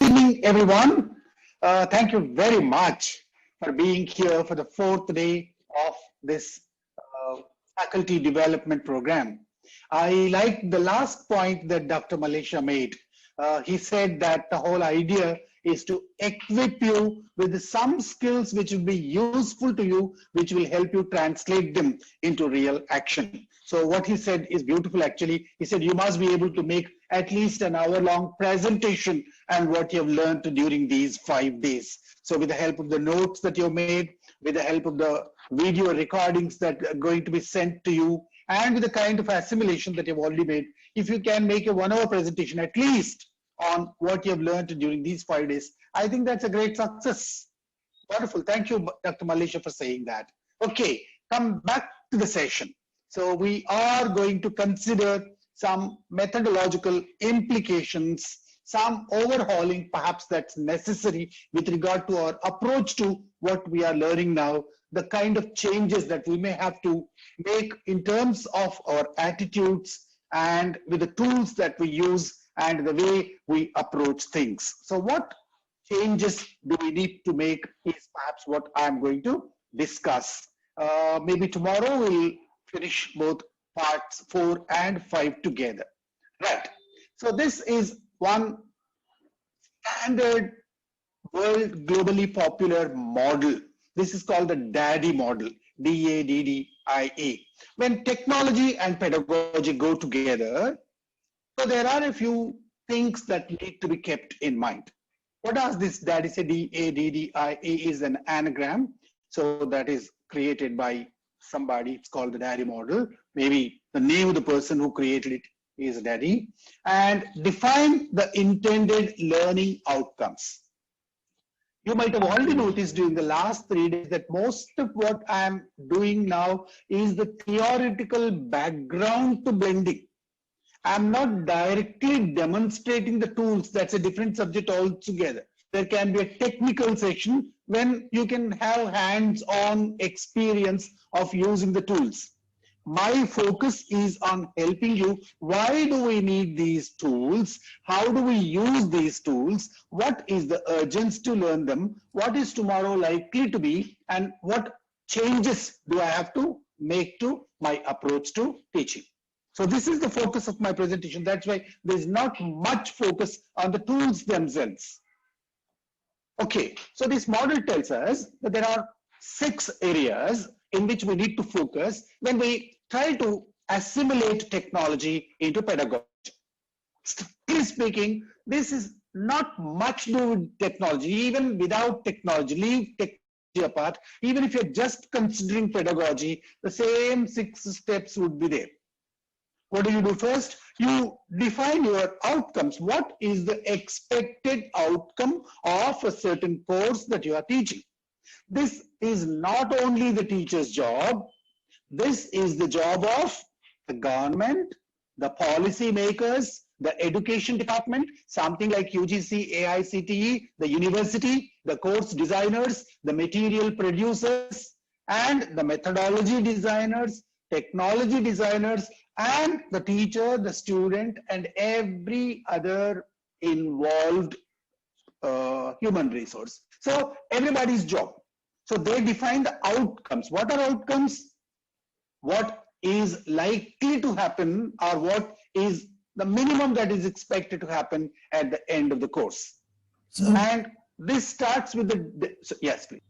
evening, everyone. Thank you very much for being here for the fourth day of this faculty development program. I like the last point that Dr. Malaysia made. He said that the whole idea is to equip you with some skills which will be useful to you, which will help you translate them into real action. So what he said is beautiful actually. He said you must be able to make at least an hour-long presentation and what you have learned during these 5 days. So with the help of the notes that you made, with the help of the video recordings that are going to be sent to you, and with the kind of assimilation that you've already made, if you can make a 1 hour presentation at least on what you have learned during these 5 days, I think that's a great success. Wonderful. Thank you, Dr. Malaysia, for saying that. Okay, come back to the session. So we are going to consider some methodological implications, some overhauling perhaps that's necessary with regard to our approach to what we are learning now, the kind of changes that we may have to make in terms of our attitudes and with the tools that we use and the way we approach things. So what changes do we need to make is perhaps what I'm going to discuss. Maybe tomorrow we'll finish both parts 4 and 5 together. Right. So this is one standard world globally popular model. This is called the DADDIE model, D-A-D-D-I-E. When technology and pedagogy go together, so there are a few things that need to be kept in mind. What does this DADDIE say? D-A-D-D-I-E is an anagram. So that is created by somebody. It's called the DADDIE model. Maybe the name of the person who created it is DADDIE. And define the intended learning outcomes. You might have already noticed during the last 3 days that most of what I'm doing now is the theoretical background to blending. I'm not directly demonstrating the tools. That's a different subject altogether. There can be a technical section when you can have hands-on experience of using the tools. My focus is on helping you. Why do we need these tools? How do we use these tools? What is the urgency to learn them? What is tomorrow likely to be? And what changes do I have to make to my approach to teaching? So this is the focus of my presentation. That's why there's not much focus on the tools themselves. Okay, so this model tells us that there are 6 areas in which we need to focus when we try to assimilate technology into pedagogy. Strictly speaking, this is not much to do with technology. Even without technology, leave technology apart, even if you're just considering pedagogy, the same 6 steps would be there. What do you do first? You define your outcomes. What is the expected outcome of a certain course that you are teaching? This is not only the teacher's job, this is the job of the government, the policy makers, the education department, something like UGC, AICTE, the university, the course designers, the material producers, and the methodology designers, technology designers, and the teacher, the student, and every other involved human resource. So everybody's job. So they define the outcomes. What are outcomes? What is likely to happen, or what is the minimum that is expected to happen at the end of the course. And this starts with the, so yes, please.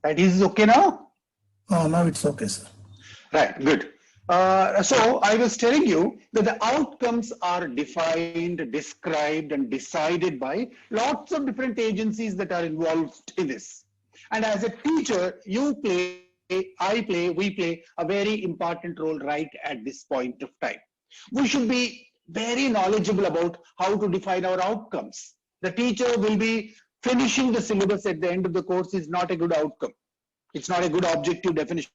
Right, is this okay now? Oh, now it's okay, sir. Right, good. So I was telling you that the outcomes are defined, described, and decided by lots of different agencies that are involved in this. And as a teacher, you play, I play, we play a very important role right at this point of time. We should be very knowledgeable about how to define our outcomes. The teacher will be finishing the syllabus at the end of the course is not a good outcome. It's not a good objective definition.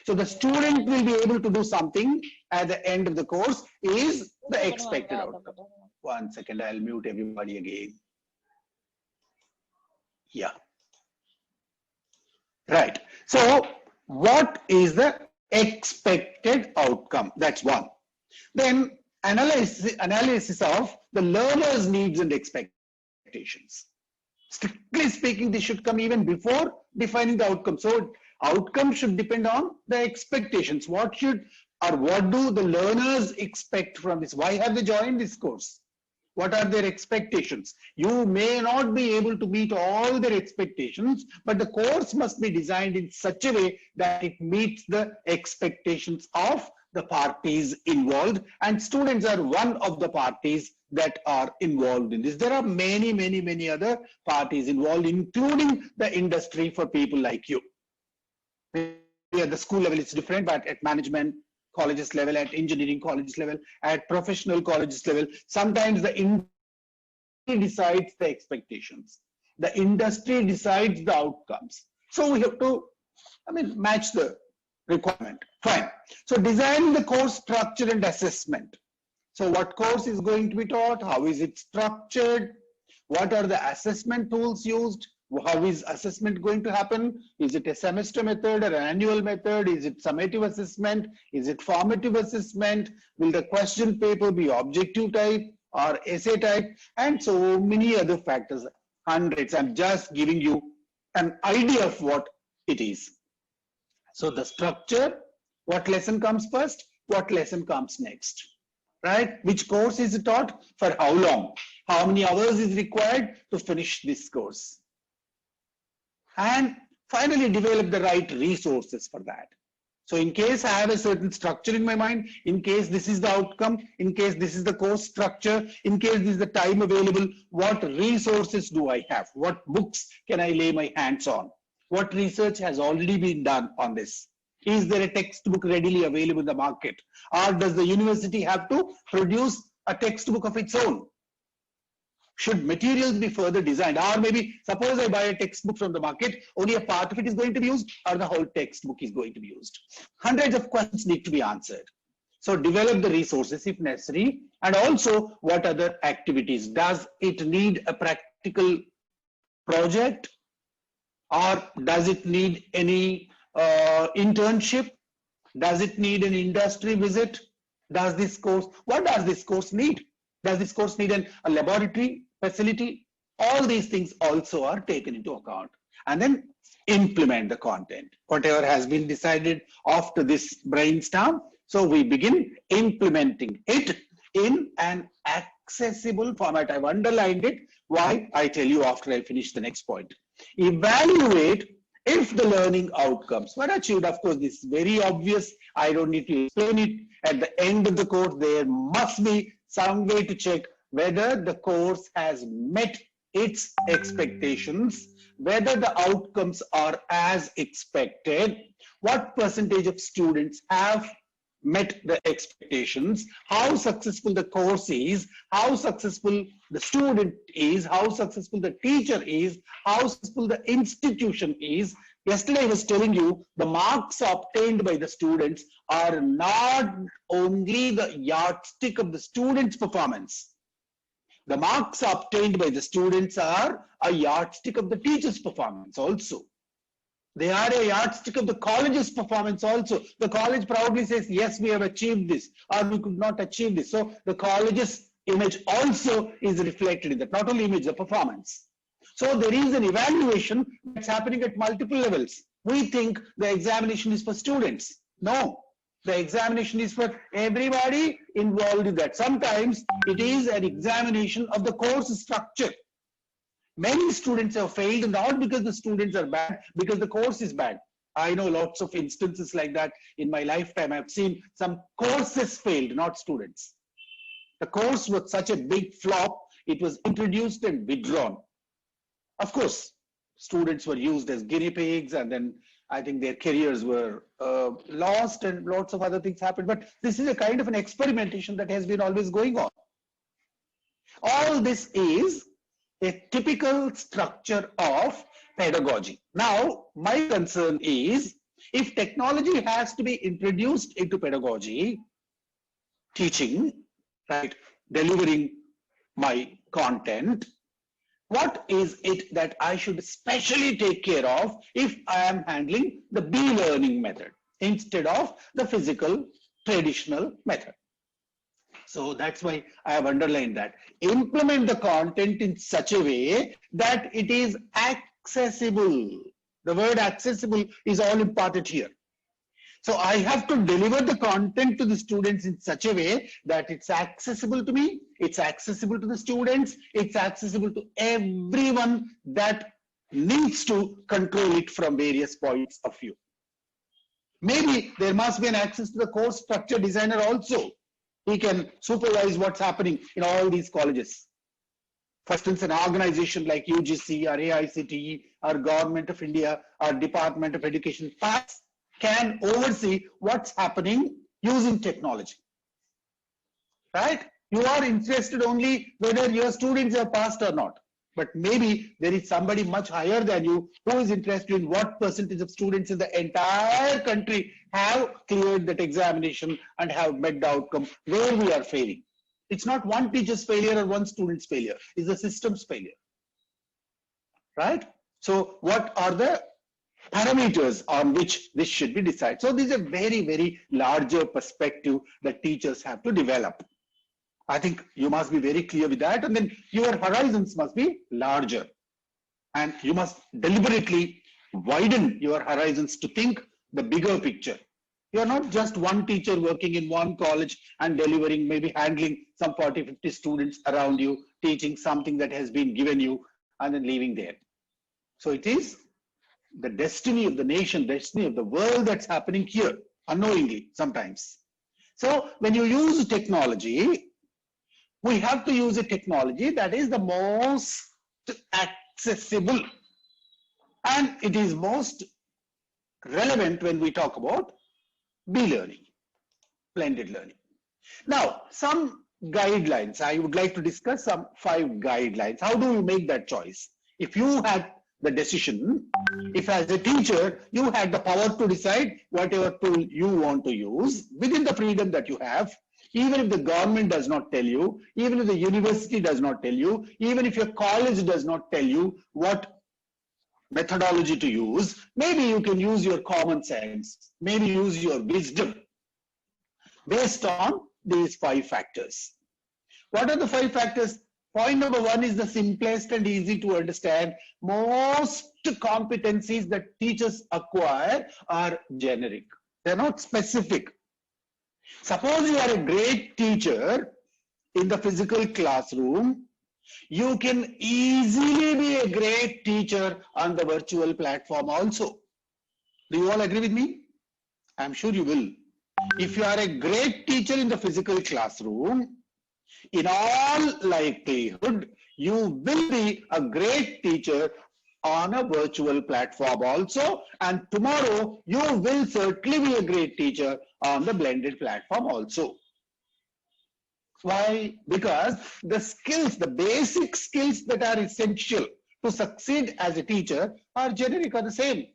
So the student will be able to do something at the end of the course is the expected outcome. 1 second, I'll mute everybody again. Yeah. Right. So what is the expected outcome? That's one. Then analysis of the learner's needs and expectations. expectations. Strictly speaking, this should come even before defining the outcome. So outcome should depend on the expectations. What do the learners expect from this? Why have they joined this course? What are their expectations? You may not be able to meet all their expectations, but the course must be designed in such a way that it meets the expectations of the parties involved, and students are one of the parties that are involved in this. There are many other parties involved, including the industry for people like you. At the school level, it's different, but at management colleges level, at engineering colleges level, at professional colleges level, sometimes the industry decides the expectations. The industry decides the outcomes. So we have to, match the requirement. Fine. So designing the course structure and assessment. So what course is going to be taught? How is it structured? What are the assessment tools used? How is assessment going to happen? Is it a semester method or an annual method? Is it summative assessment? Is it formative assessment? Will the question paper be objective type or essay type? And so many other factors, hundreds. I'm just giving you an idea of what it is. So the structure, what lesson comes first? What lesson comes next? Right? Which course is taught? For how long? How many hours is required to finish this course? And finally, develop the right resources for that. So in case I have a certain structure in my mind, in case this is the outcome, in case this is the course structure, in case this is the time available, what resources do I have? What books can I lay my hands on? What research has already been done on this? Is there a textbook readily available in the market? Or does the university have to produce a textbook of its own? Should materials be further designed? Or maybe suppose I buy a textbook from the market, only a part of it is going to be used, or the whole textbook is going to be used. Hundreds of questions need to be answered. So develop the resources if necessary, and also what other activities. Does it need a practical project, or does it need any internship? Does it need an industry visit? Does this course, what does this course need? Does this course need a laboratory facility? All these things also are taken into account. And then implement the content. Whatever has been decided after this brainstorm, so we begin implementing it in an accessible format. I've underlined it. Why? I tell you after I finish the next point. Evaluate if the learning outcomes were achieved. Of course, this is very obvious. I don't need to explain it. At the end of the course, there must be some way to check whether the course has met its expectations, whether the outcomes are as expected, what percentage of students have met the expectations, how successful the course is, how successful the student is, how successful the teacher is, how successful the institution is. Yesterday I was telling you the marks obtained by the students are not only the yardstick of the student's performance. The marks obtained by the students are a yardstick of the teacher's performance also. They are a yardstick of the college's performance also. The college proudly says, yes, we have achieved this, or we could not achieve this. So the college's image also is reflected in that, not only image, the performance. So there is an evaluation that's happening at multiple levels. We think the examination is for students. No, the examination is for everybody involved in that. Sometimes it is an examination of the course structure. Many students have failed not because the students are bad, because the course is bad. I know lots of instances like that in my lifetime. I've seen some courses failed, not students. The course was such a big flop, it was introduced and withdrawn. Of course, students were used as guinea pigs, and then I think their careers were lost and lots of other things happened. But this is a kind of an experimentation that has been always going on. All this is a typical structure of pedagogy. Now, my concern is if technology has to be introduced into pedagogy, teaching, right, delivering my content, what is it that I should especially take care of if I am handling the B-learning method instead of the physical traditional method? So that's why I have underlined that. Implement the content in such a way that it is accessible. The word accessible is all important here. So I have to deliver the content to the students in such a way that it's accessible to me, it's accessible to the students, it's accessible to everyone that needs to control it from various points of view. Maybe there must be an access to the course structure designer also. He can supervise what's happening in all these colleges. For instance, an organization like UGC or AICTE or Government of India or Department of Education can oversee what's happening using technology. Right? You are interested only whether your students have passed or not. But maybe there is somebody much higher than you who is interested in what percentage of students in the entire country have cleared that examination and have met the outcome where we are failing. It's not one teacher's failure or one student's failure. It's the system's failure. Right? So what are the parameters on which this should be decided? So this is a very, very larger perspective that teachers have to develop. I think you must be very clear with that, and then your horizons must be larger, and you must deliberately widen your horizons to think the bigger picture. You are not just one teacher working in one college and delivering, maybe handling some 40, 50 students around you, teaching something that has been given you and then leaving there. So it is the destiny of the nation, destiny of the world that's happening here, unknowingly sometimes. So when you use technology, we have to use a technology that is the most accessible, and it is most relevant when we talk about B-learning, blended learning. Now, some guidelines. I would like to discuss some 5 guidelines. How do you make that choice? If you had the decision, if as a teacher, you had the power to decide whatever tool you want to use within the freedom that you have, even if the government does not tell you, even if the university does not tell you, even if your college does not tell you what methodology to use, maybe you can use your common sense, maybe use your wisdom based on these 5 factors. What are the 5 factors? Point number 1 is the simplest and easy to understand. Most competencies that teachers acquire are generic. They're not specific. Suppose you are a great teacher in the physical classroom, you can easily be a great teacher on the virtual platform also. Do you all agree with me? I'm sure you will. If you are a great teacher in the physical classroom, in all likelihood, you will be a great teacher on a virtual platform also, and tomorrow you will certainly be a great teacher on the blended platform also. Why? Because the skills, the basic skills that are essential to succeed as a teacher are generic, are the same.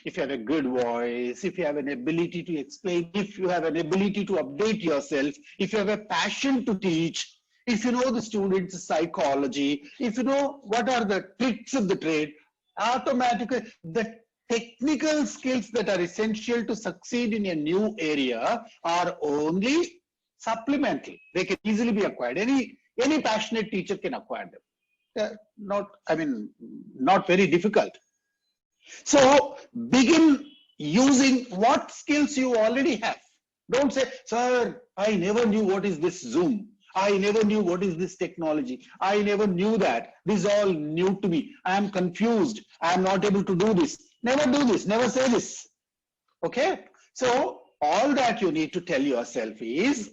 If you have a good voice, if you have an ability to explain, if you have an ability to update yourself, if you have a passion to teach, if you know the student's psychology, if you know what are the tricks of the trade, automatically the technical skills that are essential to succeed in a new area are only supplementary. They can easily be acquired. Any passionate teacher can acquire them. They're not very difficult. So begin using what skills you already have. Don't say, sir, I never knew what is this Zoom. I never knew what is this technology. I never knew that. This is all new to me. I am confused. I am not able to do this. Never do this. Never say this. Okay? So all that you need to tell yourself is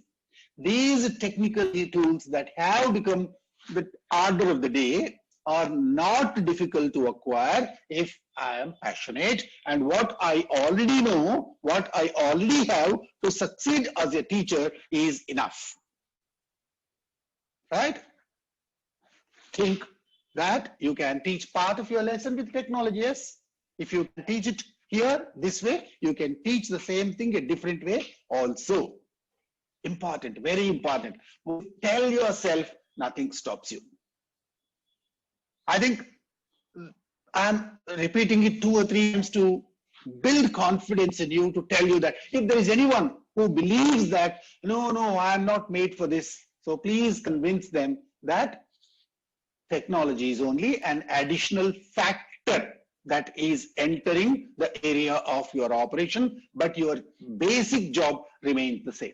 these technical tools that have become the order of the day are not difficult to acquire if I am passionate, and what I already know, what I already have to succeed as a teacher is enough. Right? Think that you can teach part of your lesson with technology. Yes. If you teach it here this way, you can teach the same thing a different way also. Important, very important. Tell yourself nothing stops you. I think I'm repeating it 2 or 3 times to build confidence in you, to tell you that if there is anyone who believes that, no, I am not made for this. So please convince them that technology is only an additional factor that is entering the area of your operation, but your basic job remains the same.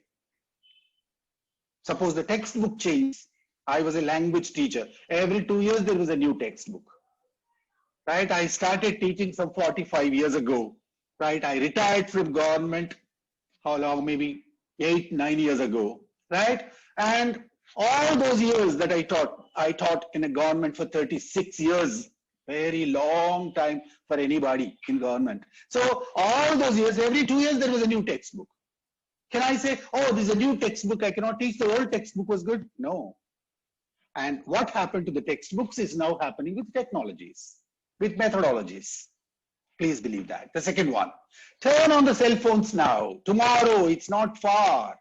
Suppose the textbook changes. I was a language teacher. Every 2 years there was a new textbook. Right? I started teaching some 45 years ago. Right? I retired from government. How long? Maybe 8, 9 years ago. Right? And all those years that I taught in a government for 36 years. Very long time for anybody in government. So all those years, every 2 years there was a new textbook. Can I say, oh, this is a new textbook, I cannot teach, the old textbook was good? No. And what happened to the textbooks is now happening with technologies, with methodologies. Please believe that. The second one, turn on the cell phones now. Tomorrow, it's not far.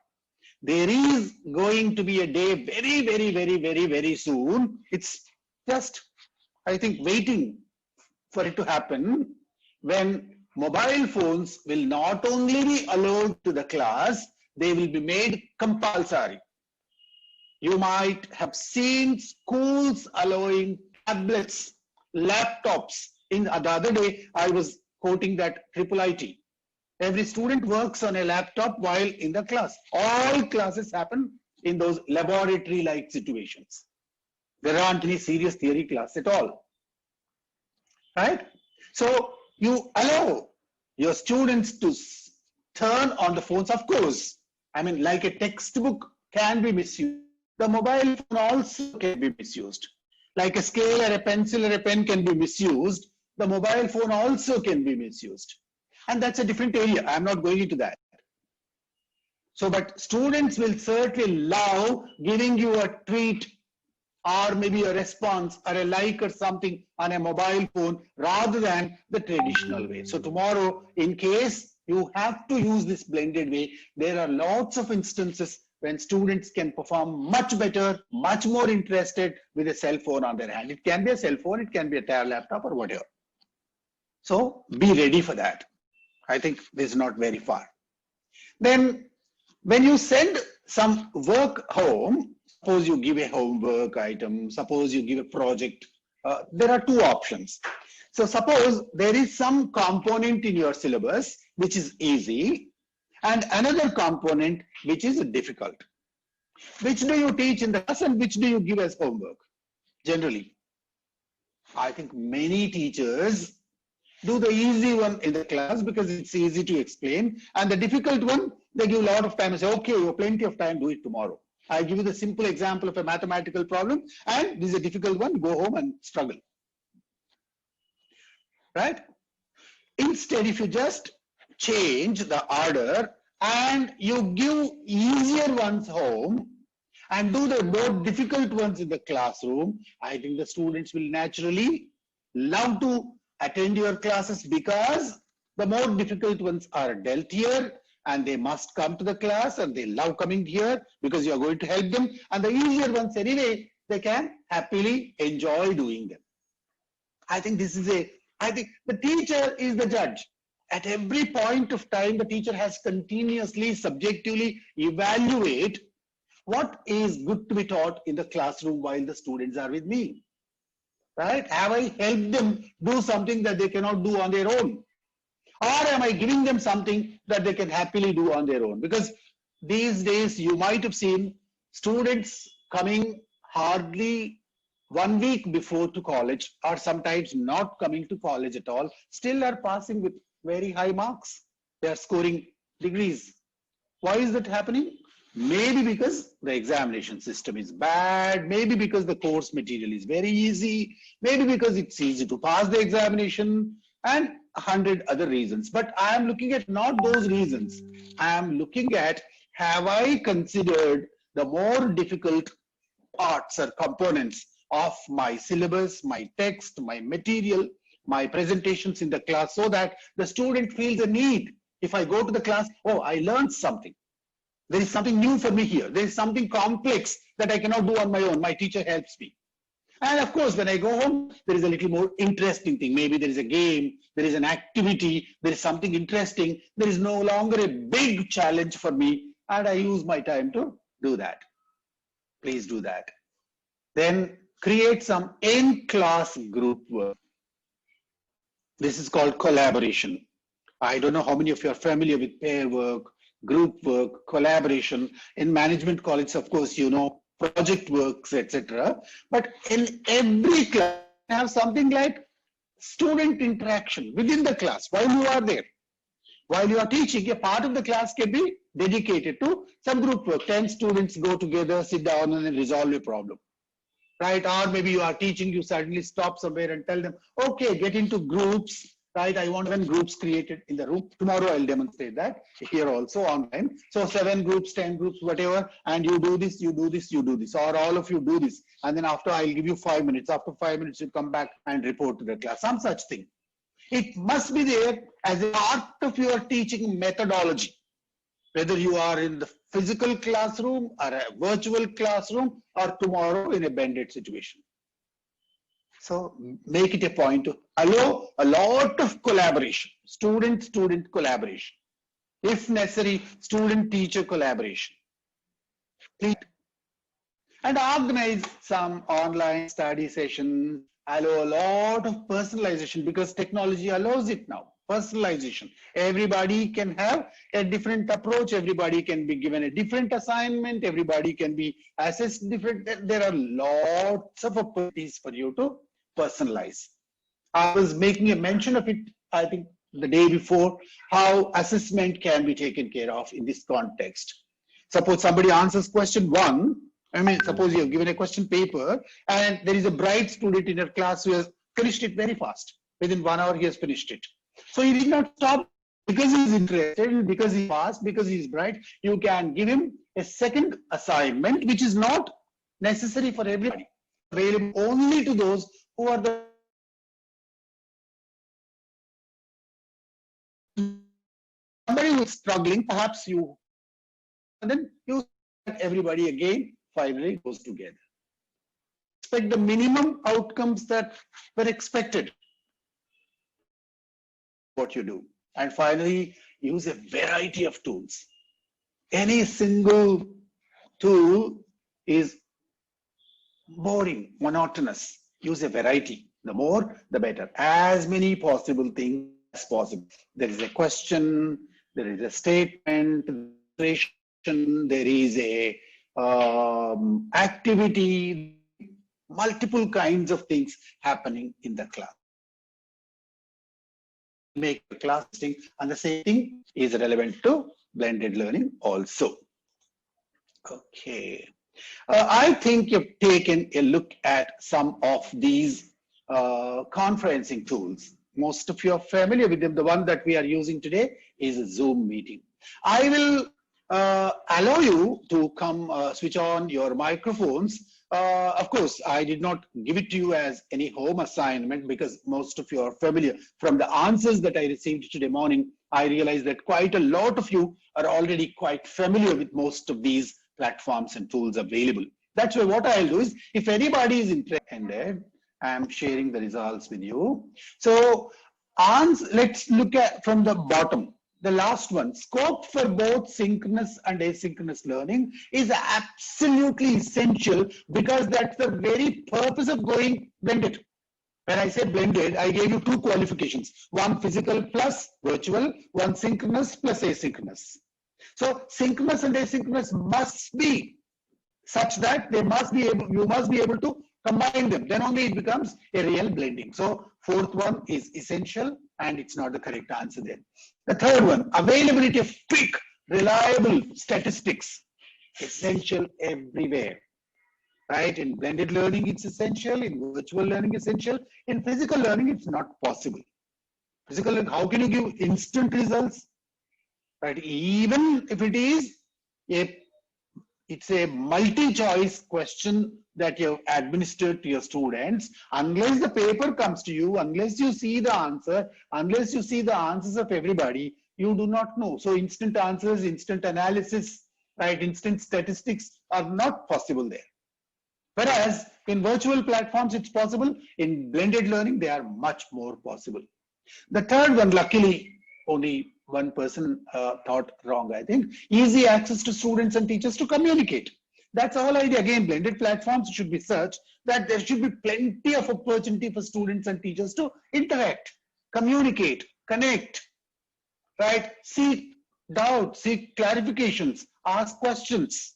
There is going to be a day very soon. It's just, I think, waiting for it to happen when mobile phones will not only be allowed to the class, they will be made compulsory. You might have seen schools allowing tablets, laptops. In the other day, I was quoting that IIIT. Every student works on a laptop while in the class. All classes happen in those laboratory-like situations. There aren't any serious theory class at all. Right? So you allow your students to turn on the phones, of course. I mean, like a textbook can be misused, the mobile phone also can be misused. Like a scale or a pencil or a pen can be misused, the mobile phone also can be misused. And that's a different area. I'm not going into that. So, but students will certainly love giving you a treat or maybe a response or a like or something on a mobile phone rather than the traditional way. So tomorrow, in case you have to use this blended way, there are lots of instances when students can perform much better, much more interested with a cell phone on their hand. It can be a cell phone, it can be a tab laptop or whatever. So be ready for that. I think this is not very far. Then when you send some work home, suppose you give a homework item, suppose you give a project, there are two options. So suppose there is some component in your syllabus which is easy and another component which is difficult. Which do you teach in the class and which do you give as homework? Generally, I think many teachers do the easy one in the class because it's easy to explain, and the difficult one, they give a lot of time and say, okay, you have plenty of time, do it tomorrow. I give you the simple example of a mathematical problem, and this is a difficult one, go home and struggle. Right? Instead, if you just change the order and you give easier ones home and do the more difficult ones in the classroom, I think the students will naturally love to attend your classes because the more difficult ones are dealt here and they must come to the class and they love coming here because you are going to help them, and the easier ones anyway, they can happily enjoy doing them. I think this is I think the teacher is the judge. At every point of time, the teacher has continuously, subjectively evaluate what is good to be taught in the classroom while the students are with me. Right? Have I helped them do something that they cannot do on their own? Or am I giving them something that they can happily do on their own? Because these days you might have seen students coming hardly 1 week before to college, or sometimes not coming to college at all, still are passing with very high marks. They are scoring degrees. Why is that happening? Maybe because the examination system is bad, maybe because the course material is very easy, maybe because it's easy to pass the examination, and 100 other reasons. But I am looking at not those reasons. I am looking at, have I considered the more difficult parts or components of my syllabus, my text, my material, my presentations in the class, so that the student feels a need. If I go to the class, oh, I learned something. There is something new for me here. There is something complex that I cannot do on my own. My teacher helps me. And of course, when I go home, there is a little more interesting thing. Maybe there is a game, there is an activity, there is something interesting. There is no longer a big challenge for me, and I use my time to do that. Please do that. Then create some in-class group work. This is called collaboration. I don't know how many of you are familiar with pair work, group work, collaboration. In management college, of course, you know, project works, etc. But in every class, have something like student interaction within the class while you are there. While you are teaching, a part of the class can be dedicated to some group work. 10 students go together, sit down and resolve a problem. Right? Or maybe you are teaching, you suddenly stop somewhere and tell them, okay, get into groups, right? I want 7 groups created in the room. Tomorrow I'll demonstrate that here also online. So 7 groups, 10 groups, whatever, and you do this, you do this, you do this, or all of you do this. And then after I'll give you 5 minutes. After 5 minutes, you come back and report to the class, some such thing. It must be there as a part of your teaching methodology. Whether you are in the physical classroom or a virtual classroom or tomorrow in a blended situation. So make it a point to allow a lot of collaboration, student-student collaboration. If necessary, student-teacher collaboration. And organize some online study sessions, allow a lot of personalization because technology allows it now. Personalization. Everybody can have a different approach. Everybody can be given a different assignment. Everybody can be assessed different. There are lots of opportunities for you to personalize. I was making a mention of it, I think, the day before, how assessment can be taken care of in this context. Suppose somebody answers question 1. I mean, suppose you have given a question paper and there is a bright student in your class who has finished it very fast. Within 1 hour, he has finished it. So he did not stop because he's interested, because he's fast, because he's bright. You can give him a second assignment, which is not necessary for everybody, available only to those who are the somebody who is struggling, perhaps you, and then you everybody again finally goes together. Expect the minimum outcomes that were expected. What you do. And finally, use a variety of tools. Any single tool is boring, monotonous. Use a variety. The more, the better. As many possible things as possible. There is a question, there is a statement, there is a activity, multiple kinds of things happening in the class. Make the class distinct, and the same thing is relevant to blended learning also. Okay. I think you've taken a look at some of these conferencing tools. Most of you are familiar with them. The one that we are using today is a Zoom meeting. I will allow you to come switch on your microphones. Of course, I did not give it to you as any home assignment because most of you are familiar. From the answers that I received today morning, I realized that quite a lot of you are already quite familiar with most of these platforms and tools available. That's why what I'll do is, if anybody is interested, I'm sharing the results with you. So let's look at from the bottom. The last one, scope for both synchronous and asynchronous learning is absolutely essential because that's the very purpose of going blended. When I say blended, I gave you 2 qualifications, one physical plus virtual, one synchronous plus asynchronous. So synchronous and asynchronous must be such that they must be able, you must be able to combine them. Then only it becomes a real blending. So 4th one is essential and it's not the correct answer there. The 3rd one, availability of quick, reliable statistics, essential everywhere. Right? In blended learning, it's essential. In virtual learning, essential. In physical learning, it's not possible. Physical learning, how can you give instant results? Right? Even if it is it's a multi-choice question that you have administered to your students, unless the paper comes to you, unless you see the answer, unless you see the answers of everybody, you do not know. So instant answers, instant analysis, right, instant statistics are not possible there. Whereas in virtual platforms, it's possible. In blended learning, they are much more possible. The third one, luckily, only one person thought wrong, I think. Easy access to students and teachers to communicate. That's the whole idea. Again, blended platforms should be such that there should be plenty of opportunity for students and teachers to interact, communicate, connect, right? Seek doubts, seek clarifications, ask questions.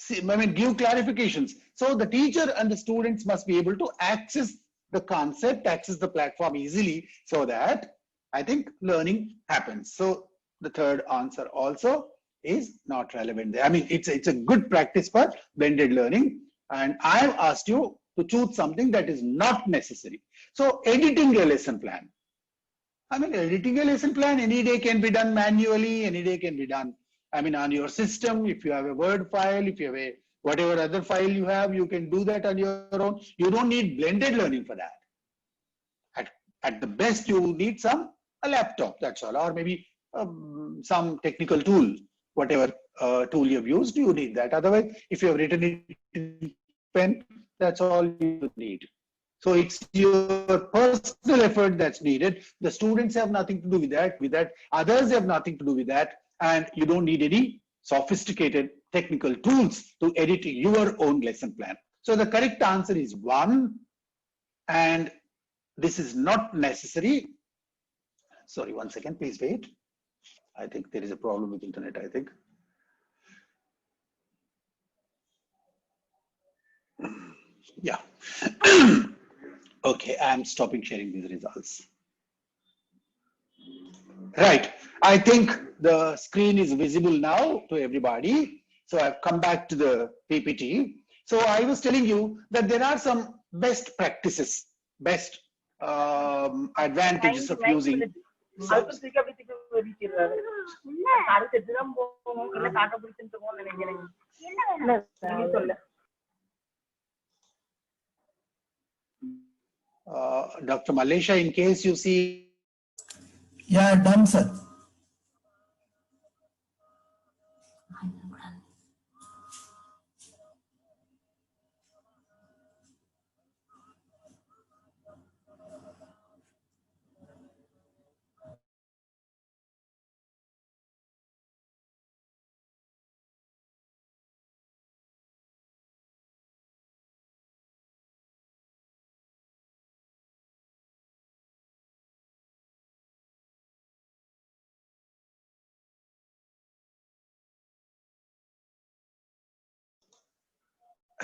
Give clarifications. So the teacher and the students must be able to access the concept, access the platform easily, so that I think learning happens. So the third answer also is not relevant there. I mean, it's a good practice for blended learning. And I've asked you to choose something that is not necessary. So editing a lesson plan. I mean, editing a lesson plan any day can be done manually, any day can be done. I mean, on your system, if you have a Word file, if you have a whatever other file you have, you can do that on your own. You don't need blended learning for that. At the best, you need a laptop, that's all, or maybe some technical tool, whatever tool you've used, you need that. Otherwise, if you have written it in pen, that's all you need. So it's your personal effort that's needed. The students have nothing to do with that. Others have nothing to do with that. And you don't need any sophisticated technical tools to edit your own lesson plan. So the correct answer is 1. And this is not necessary. Sorry, 1 second, please wait. I think there is a problem with internet, I think. Yeah. Okay, I'm stopping sharing these results. Right, I think the screen is visible now to everybody. So I've come back to the PPT. So I was telling you that there are some best practices, best advantages of using. Dr. Malesha, in case you see. Yeah, done, sir.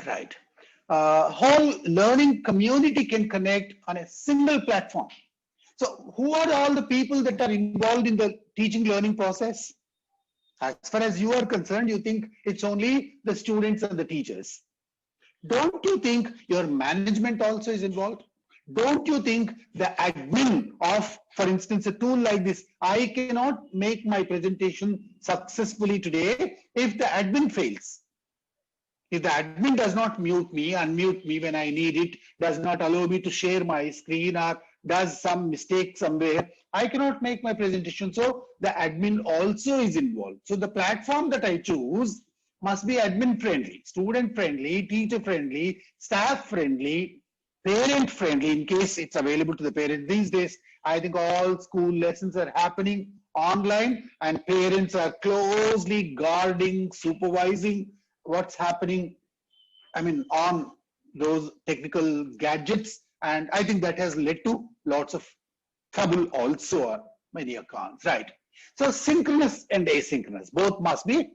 Right. Whole learning community can connect on a single platform. So who are all the people that are involved in the teaching learning process? As far as you are concerned, you think it's only the students and the teachers. Don't you think your management also is involved? Don't you think the admin of, for instance, a tool like this, I cannot make my presentation successfully today if the admin fails. If the admin does not unmute me when I need it, does not allow me to share my screen, or does some mistake somewhere, I cannot make my presentation. So the admin also is involved. So the platform that I choose must be admin friendly, student friendly, teacher friendly, staff friendly, parent friendly, in case it's available to the parents. These days, I think all school lessons are happening online, and parents are closely guarding, supervising what's happening, I mean, on those technical gadgets. And I think that has led to lots of trouble also on many accounts, right? So synchronous and asynchronous, both must be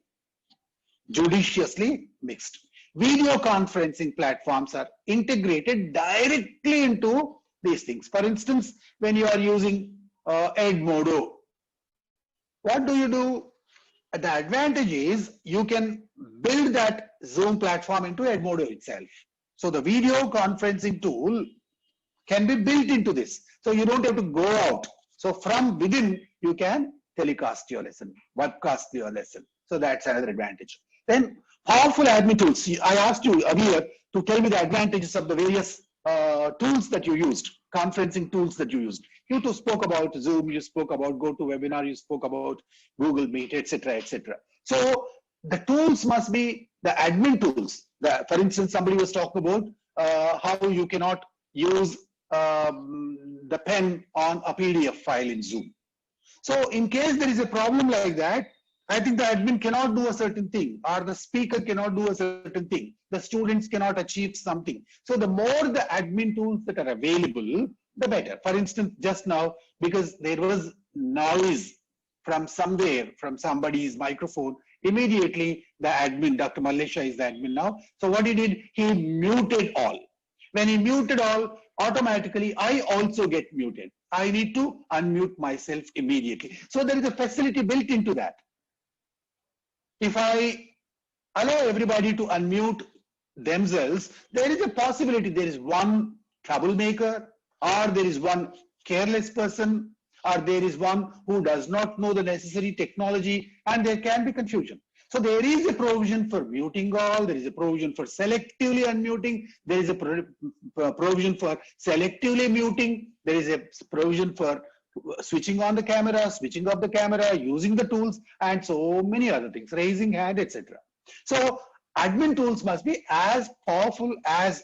judiciously mixed. Video conferencing platforms are integrated directly into these things. For instance, when you are using Edmodo, what do? The advantage is you can build that Zoom platform into Edmodo itself. So the video conferencing tool can be built into this. So you don't have to go out. So from within, you can telecast your lesson, webcast your lesson. So that's another advantage. Then powerful admin tools. I asked you earlier to tell me the advantages of the various tools that you used, conferencing tools that you used. You two spoke about Zoom, you spoke about GoToWebinar, you spoke about Google Meet, etc., etc. So the tools must be the admin tools. For instance, somebody was talking about how you cannot use the pen on a PDF file in Zoom. So in case there is a problem like that, I think the admin cannot do a certain thing, or the speaker cannot do a certain thing. The students cannot achieve something. So the more the admin tools that are available, the better. For instance, just now, because there was noise from somewhere, from somebody's microphone, immediately the admin, Dr. Mallesha is the admin now. So what he did, he muted all. When he muted all, automatically I also get muted. I need to unmute myself immediately. So there is a facility built into that. If I allow everybody to unmute themselves, there is a possibility there is one troublemaker, or there is one careless person, or there is one who does not know the necessary technology, and there can be confusion. So there is a provision for muting all, there is a provision for selectively unmuting, there is a provision for selectively muting, there is a provision for switching on the camera, switching off the camera, using the tools, and so many other things, raising hand, etc. So admin tools must be as powerful, as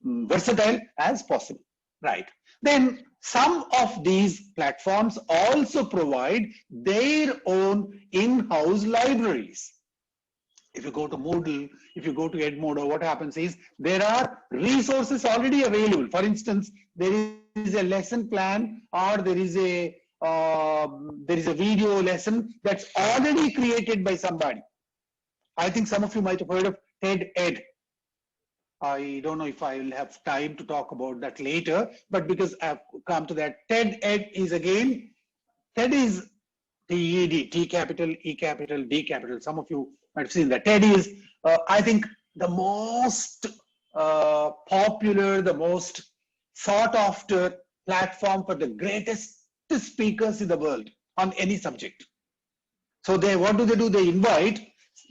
versatile as possible, right? Then some of these platforms also provide their own in-house libraries. If you go to Moodle, if you go to Edmodo, what happens is there are resources already available. For instance, there is a lesson plan, or there is a video lesson that's already created by somebody. I think some of you might have heard of TED Ed. I don't know if I will have time to talk about that later, but because I've come to that, TED Ed is again, TED is TED, T capital, E capital, D capital. Some of you might have seen that. TED is, I think, the most popular, the most sought after platform for the greatest speakers in the world on any subject. So what do? They invite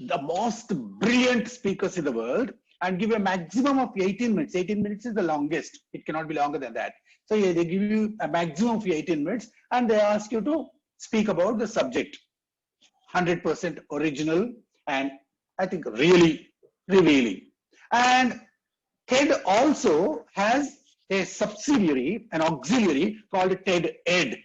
the most brilliant speakers in the world and give a maximum of 18 minutes. 18 minutes is the longest. It cannot be longer than that. So they give you a maximum of 18 minutes and they ask you to speak about the subject. 100% original and I think really revealing. And TED also has a subsidiary, an auxiliary called TED Ed.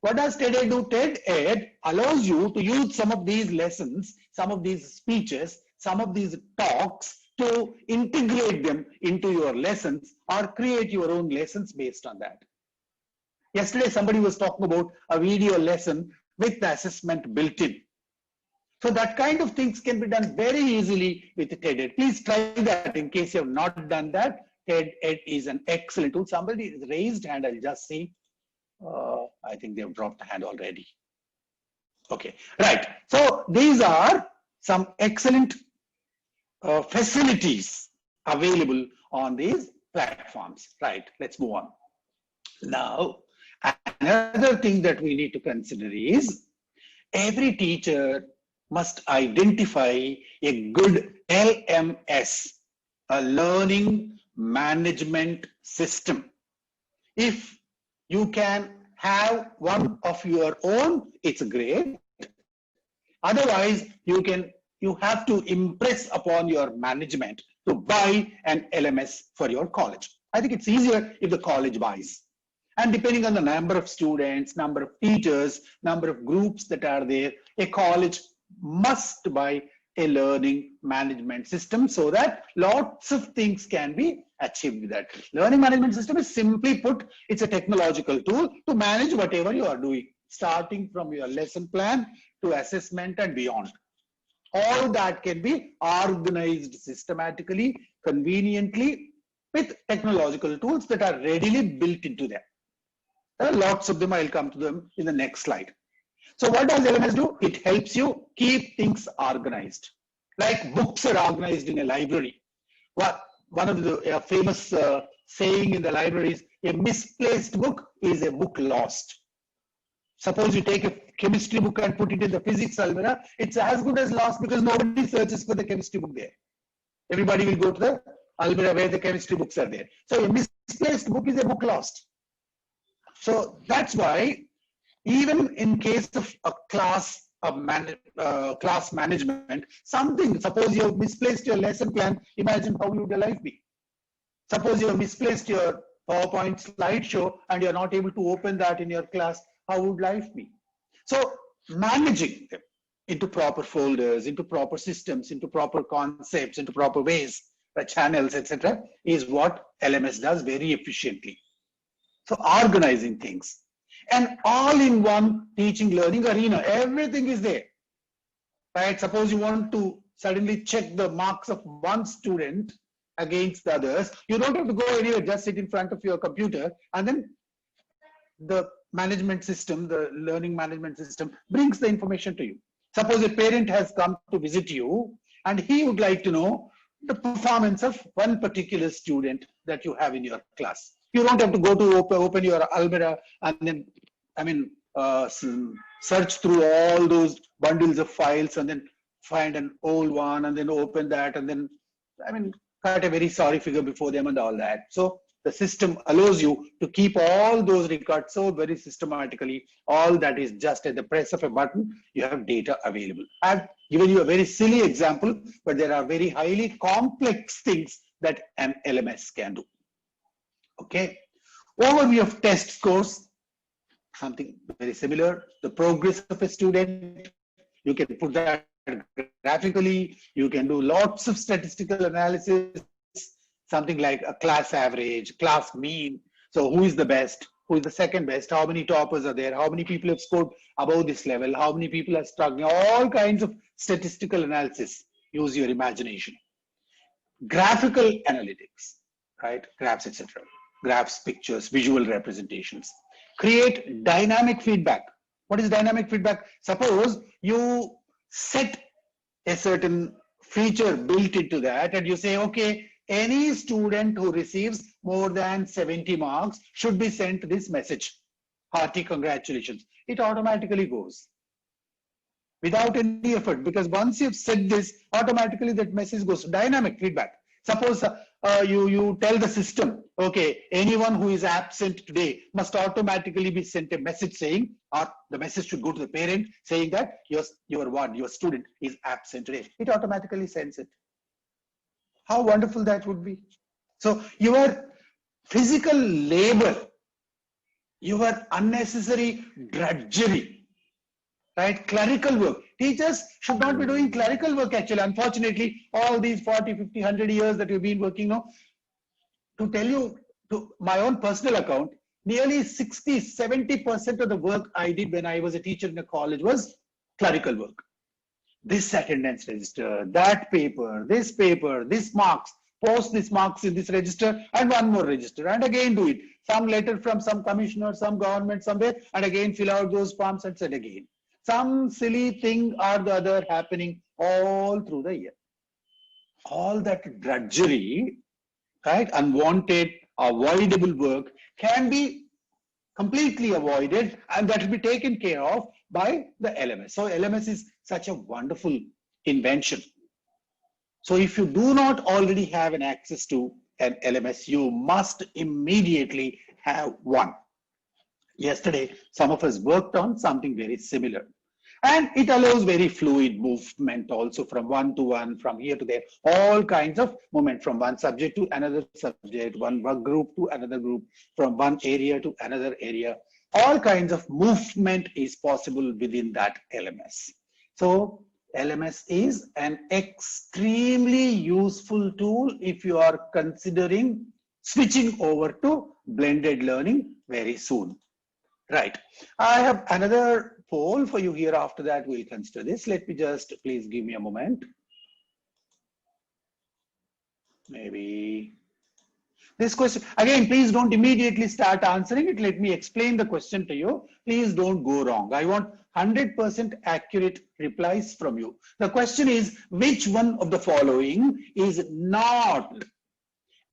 What does TED Ed do? TED Ed allows you to use some of these lessons, some of these speeches, some of these talks to integrate them into your lessons or create your own lessons based on that. Yesterday, somebody was talking about a video lesson with the assessment built in. So that kind of things can be done very easily with TED Ed. Please try that in case you have not done that. TED Ed is an excellent tool. Somebody raised hand, I'll just see. I think they've dropped the hand already. Okay, right. So these are some excellent facilities available on these platforms. Right, let's move on. Now, another thing that we need to consider is every teacher must identify a good LMS, a learning management system. If you can have one of your own, it's great. Otherwise, you have to impress upon your management to buy an LMS for your college. I think it's easier if the college buys. And depending on the number of students, number of teachers, number of groups that are there, a college must buy a learning management system so that lots of things can be achieved with that. Learning management system is simply put, it's a technological tool to manage whatever you are doing, starting from your lesson plan to assessment and beyond. All that can be organized systematically, conveniently with technological tools that are readily built into them. There are lots of them. I'll come to them in the next slide. So what does LMS do? It helps you keep things organized. Like books are organized in a library. One of the famous saying in the library is, a misplaced book is a book lost. Suppose you take a chemistry book and put it in the physics almirah, it's as good as lost because nobody searches for the chemistry book there. Everybody will go to the almirah where the chemistry books are there. So a misplaced book is a book lost. So that's why even in case of a class class management, something, suppose you have misplaced your lesson plan, imagine how would your life be? Suppose you have misplaced your PowerPoint slideshow and you're not able to open that in your class, how would life be? So managing them into proper folders, into proper systems, into proper concepts, into proper ways, the channels, etc., is what LMS does very efficiently. So organizing things. And all-in-one teaching learning arena, everything is there. Right? Suppose you want to suddenly check the marks of one student against the others, you don't have to go anywhere, just sit in front of your computer, and then the management system, the learning management system, brings the information to you. Suppose a parent has come to visit you and he would like to know the performance of one particular student that you have in your class. You don't have to go to open your Almira and then, search through all those bundles of files and then find an old one and then open that and then, cut a very sorry figure before them and all that. So the system allows you to keep all those records so very systematically. All that is just at the press of a button, you have data available. I've given you a very silly example, but there are very highly complex things that an LMS can do. Okay. Overview of test scores, something very similar. The progress of a student, you can put that graphically, you can do lots of statistical analysis, something like a class average, class mean. So who is the best? Who is the second best? How many toppers are there? How many people have scored above this level? How many people are struggling? All kinds of statistical analysis. Use your imagination. Graphical analytics, right? Graphs, etc. Graphs, pictures, visual representations. Create dynamic feedback. What is dynamic feedback? Suppose you set a certain feature built into that and you say, okay, any student who receives more than 70 marks should be sent this message. Hearty congratulations. It automatically goes without any effort, because once you've said this, automatically that message goes. Dynamic feedback. Suppose you tell the system, okay, anyone who is absent today must automatically be sent a message saying, or the message should go to the parent saying that your student is absent today. It automatically sends it. How wonderful that would be. So your physical labor, your unnecessary drudgery, right? Clerical work. Teachers should not be doing clerical work actually. Unfortunately, all these 40, 50, 100 years that you've been working now, to tell you, to my own personal account, nearly 60, 70% of the work I did when I was a teacher in a college was clerical work. This attendance register, that paper, this marks, post this marks in this register and one more register and again do it. Some letter from some commissioner, some government somewhere and again fill out those forms and send again. Some silly thing or the other happening all through the year. All that drudgery, right, unwanted, avoidable work can be completely avoided and that will be taken care of by the LMS. So LMS is such a wonderful invention. So if you do not already have an access to an LMS, you must immediately have one. Yesterday, some of us worked on something very similar. And it allows very fluid movement also from one to one, from here to there, all kinds of movement from one subject to another subject, one work group to another group, from one area to another area. All kinds of movement is possible within that LMS. So LMS is an extremely useful tool if you are considering switching over to blended learning very soon. Right. I have another poll for you here. After that, we'll consider this. Let me just, please give me a moment. Maybe this question, again, please don't immediately start answering it. Let me explain the question to you. Please don't go wrong. I want 100% accurate replies from you. The question is, which one of the following is not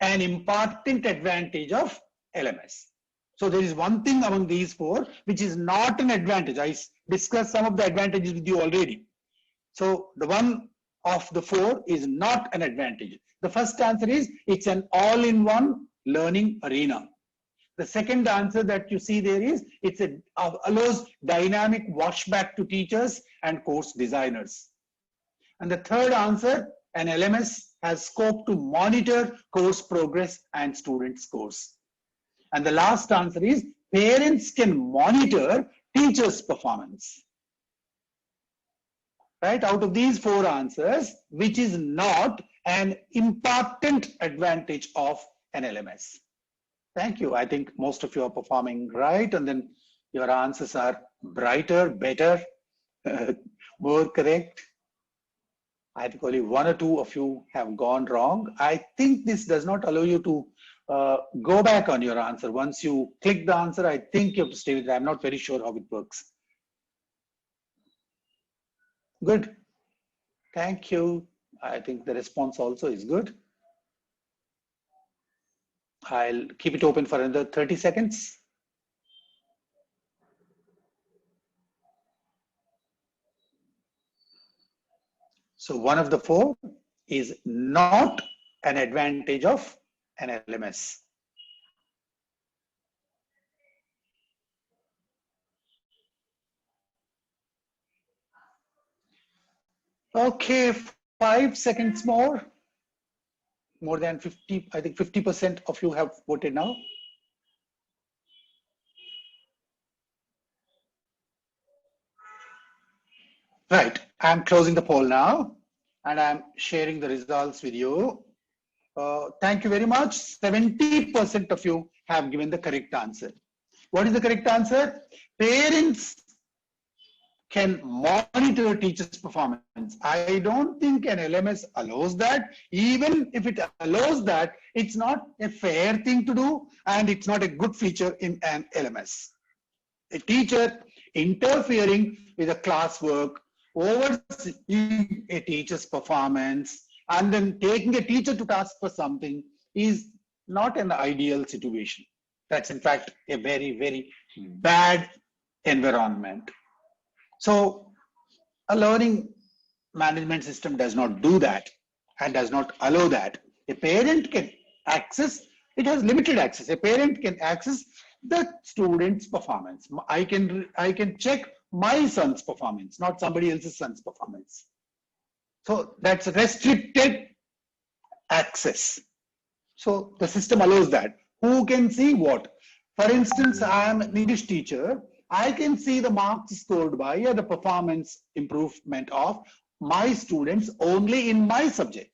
an important advantage of LMS? So there is one thing among these four which is not an advantage. I discussed some of the advantages with you already. So the one of the four is not an advantage. The first answer is it's an all-in-one learning arena. The second answer that you see there is allows dynamic washback to teachers and course designers. And the third answer, an LMS has scope to monitor course progress and student scores. And the last answer is parents can monitor teachers' performance. Right? Out of these four answers, which is not an important advantage of an LMS? Thank you. I think most of you are performing right, and then your answers are brighter, better, more correct. I think only one or two of you have gone wrong. I think this does not allow you to go back on your answer. Once you click the answer, I think you have to stay with it. I'm not very sure how it works. Good. Thank you. I think the response also is good. I'll keep it open for another 30 seconds. So one of the four is not an advantage of an LMS. Okay, 5 seconds more. More than 50, I think 50% of you have voted now. Right, I'm closing the poll now and I'm sharing the results with you. Thank you very much. 70% of you have given the correct answer. What is the correct answer? Parents can monitor teachers' performance. I don't think an LMS allows that. Even if it allows that, it's not a fair thing to do and it's not a good feature in an LMS. A teacher interfering with a classwork, overseeing a teacher's performance, and then taking a teacher to task for something is not an ideal situation. That's in fact a very, very bad environment. So a learning management system does not do that and does not allow that. A parent can access, it has limited access. A parent can access the student's performance. I can check my son's performance, not somebody else's son's performance. So that's restricted access. So the system allows that. Who can see what? For instance, I am an English teacher. I can see the marks scored by or the performance improvement of my students only in my subject.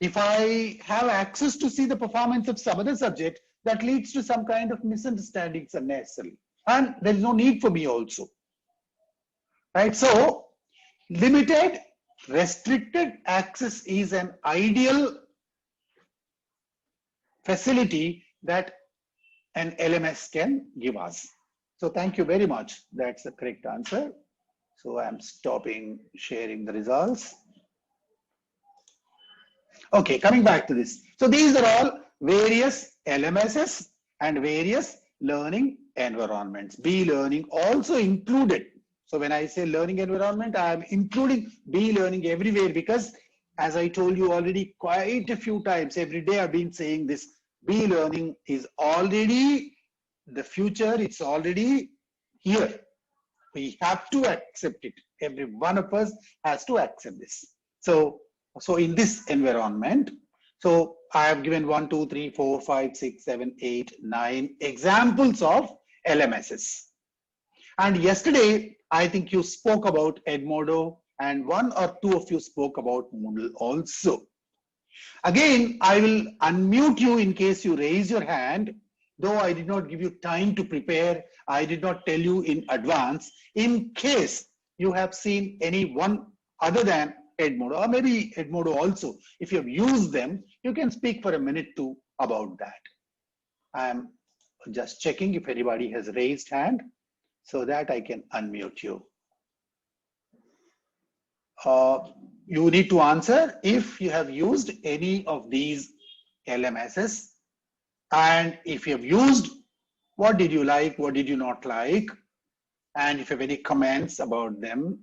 If I have access to see the performance of some other subject, that leads to some kind of misunderstandings unnecessarily. And there is no need for me also. Right? So, limited, restricted access is an ideal facility that an LMS can give us. So thank you very much. That's the correct answer. So I'm stopping sharing the results. Okay, coming back to this. So these are all various LMSs and various learning environments. B-learning also included. So when I say learning environment, I am including B-learning everywhere because as I told you already quite a few times, every day I've been saying this, B-learning is already the future, it's already here. We have to accept it. Every one of us has to accept this. So in this environment, so I have given 1, 2, 3, 4, 5, 6, 7, 8, 9 examples of LMSs. And yesterday, I think you spoke about Edmodo and 1 or 2 of you spoke about Moodle also. Again, I will unmute you in case you raise your hand. Though I did not give you time to prepare, I did not tell you in advance. In case you have seen any one other than Edmodo, or maybe Edmodo also, if you have used them, you can speak for a minute too about that. I'm just checking if anybody has raised hand so that I can unmute you. You need to answer if you have used any of these LMSs. And if you have used, what did you like, what did you not like? And if you have any comments about them.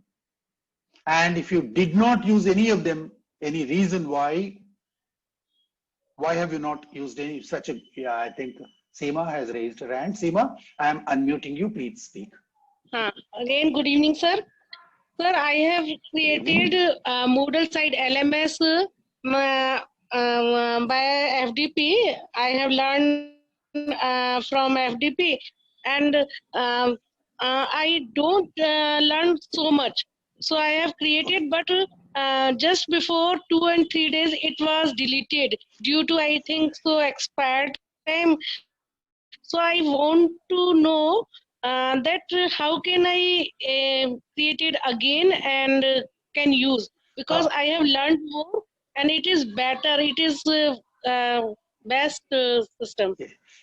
And if you did not use any of them, any reason why have you not used any such a, yeah, I think Seema has raised her hand. Seema, I am unmuting you. Please speak. Again, good evening, sir. Sir, I have created Moodle site LMS by FDP. I have learned from FDP, and I don't learn so much. So I have created, but just before 2 and 3 days, it was deleted due to, I think, so expired time. So I want to know that how can I create it again and can use, because I have learned more and it is better. It is best system.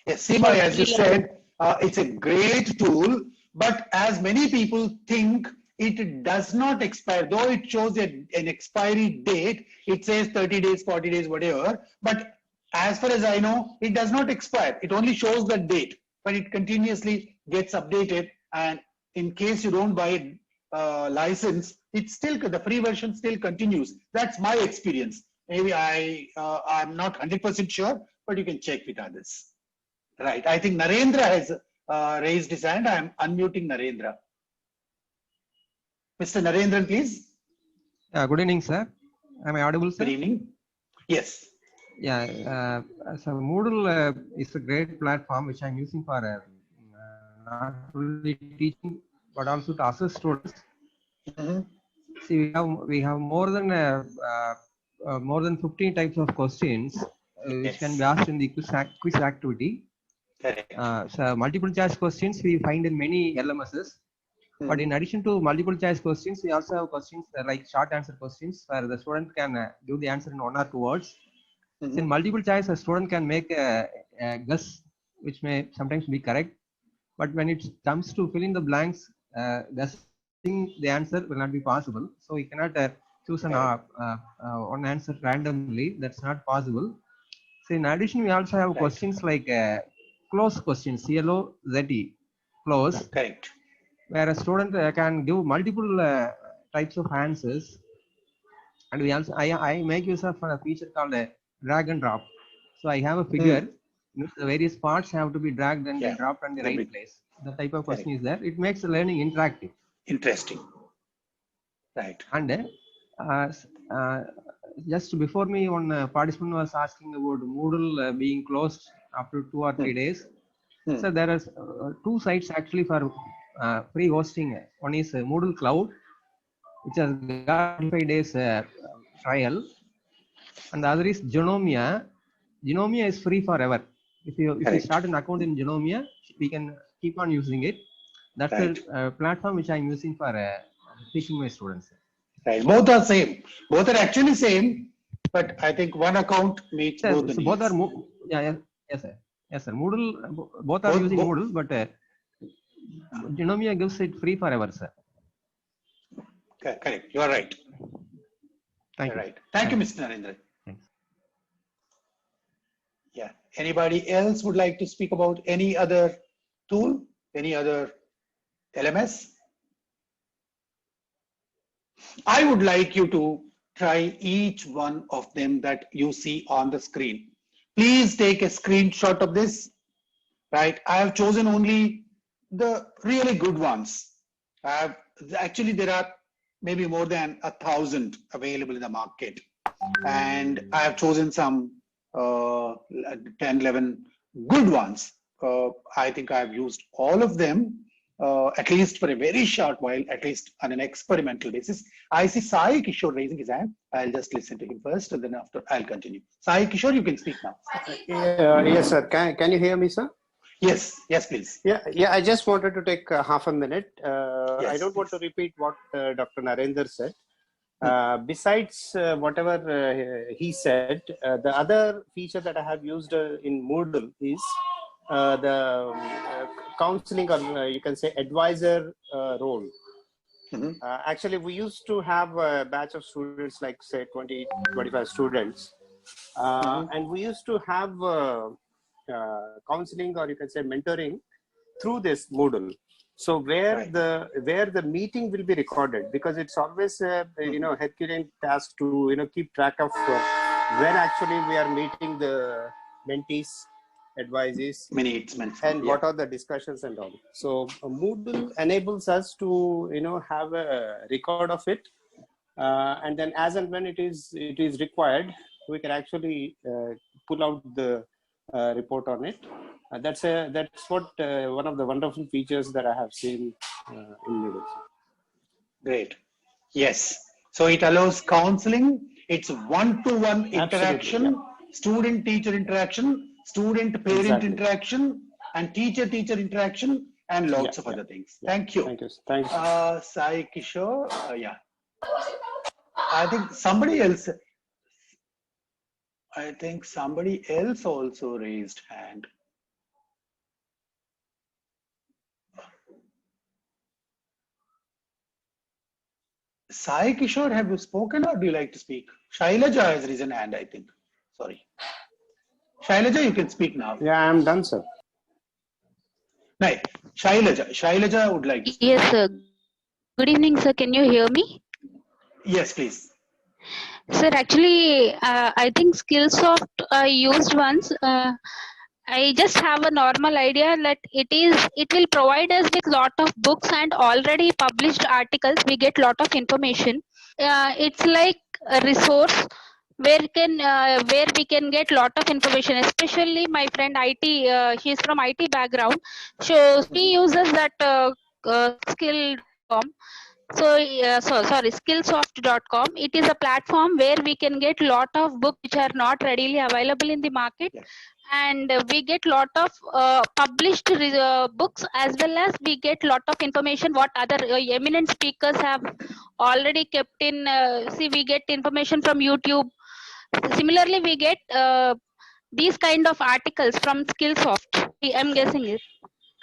Yes, Seema, as you said, it's a great tool, but as many people think, it does not expire. Though it shows an expiry date, it says 30 days, 40 days, whatever. But as far as I know, it does not expire. It only shows the date, but it continuously gets updated. And in case you don't buy a license, it's still, the free version still continues. That's my experience. Maybe I'm not 100% sure, but you can check with others. Right. I think Narendra has raised his hand. I am unmuting Narendra. Mr. Narendra, please. Good evening, sir. Am I audible, sir? Good evening. Yes. Yeah. So Moodle is a great platform which I'm using for not only teaching but also to assess students. See, we have more than 15 types of questions which can be asked in the quiz activity. So multiple choice questions we find in many LMSs. But in addition to multiple choice questions, we also have questions like short answer questions where the student can give the answer in 1 or 2 words. So in multiple choice, a student can make a guess which may sometimes be correct. But when it comes to fill in the blanks, guessing the answer will not be possible. So we cannot choose one answer randomly. That's not possible. So in addition, we also have questions like close questions, CLOZE, close. Correct. Where a student can give multiple types of answers, and we also I make use of a feature called a drag and drop. So I have a figure. The various parts have to be dragged and dropped on the right place. The type of question is there. It makes the learning interactive. Interesting. Right. And just before me, one participant was asking about Moodle being closed after 2 or 3 days. So there are 2 sites actually for free hosting. One is Moodle Cloud, which has got 25 days trial, and the other is Genomia. Genomia is free forever. If you start an account in Genomia, we can keep on using it. That's the platform which I'm using for teaching my students. Right. Both are same. Both are actually same, but I think one account meets both the needs. Both are yes sir. Moodle, both are using Moodle, but Genomia gives it free forever, sir. Correct. You are right. Thank you. Right. Thank you, Mr. Narendra. Thanks. Yeah. Anybody else would like to speak about any other tool, any other LMS? I would like you to try each one of them that you see on the screen. Please take a screenshot of this. Right. I have chosen only the really good ones. Actually, there are maybe more than 1,000 available in the market, and I have chosen some 10, 11 good ones. I think I have used all of them, at least for a very short while, at least on an experimental basis. I see Sai Kishore raising his hand. I'll just listen to him first, and then after I'll continue. Sai Kishore, you can speak now. Yes, sir. Can you hear me, sir? Yes, please. Yeah. I just wanted to take half a minute. Yes, I don't want to repeat what Dr. Narendra said. Besides whatever he said, the other feature that I have used in Moodle is the counseling, or you can say advisor role. Actually, we used to have a batch of students, like say 20, 25 students, and we used to have counseling, or you can say mentoring, through this Moodle. So where the meeting will be recorded, because it's always a Herculean task to keep track of when actually we are meeting the mentees advice is, Many it's meant for. and Yeah. what are the discussions and all. So Moodle enables us to have a record of it, and then as and when it is required, we can actually pull out the report on it. That's what one of the wonderful features that I have seen in Moodle. Great. Yes. So it allows counseling. It's one-to-one interaction, yeah. student-teacher interaction, student-parent Exactly. interaction, and teacher-teacher interaction, and lots of Yeah. other things. Thank you. Thank you. Thank you. Sai Kishore, yeah. I think somebody else also raised hand. Sai Kishore, have you spoken or do you like to speak? Shailaja has risen hand, I think. Sorry. Shailaja, you can speak now. Yeah, I am done, sir. No, Shailaja would like to speak. Yes, sir. Good evening, sir. Can you hear me? Yes, please. Sir, actually, I think Skillsoft I used once. I just have a normal idea that it will provide us with lot of books and already published articles. We get lot of information. It's like a resource where we can get lot of information. Especially my friend IT, she's from IT background, so she uses that skill.com. Sorry, skillsoft.com. It is a platform where we can get lot of books which are not readily available in the market. Yes. And we get lot of published books, as well as we get lot of information what other eminent speakers have already kept in. See, we get information from YouTube. Similarly, we get these kind of articles from Skillsoft. I'm guessing it.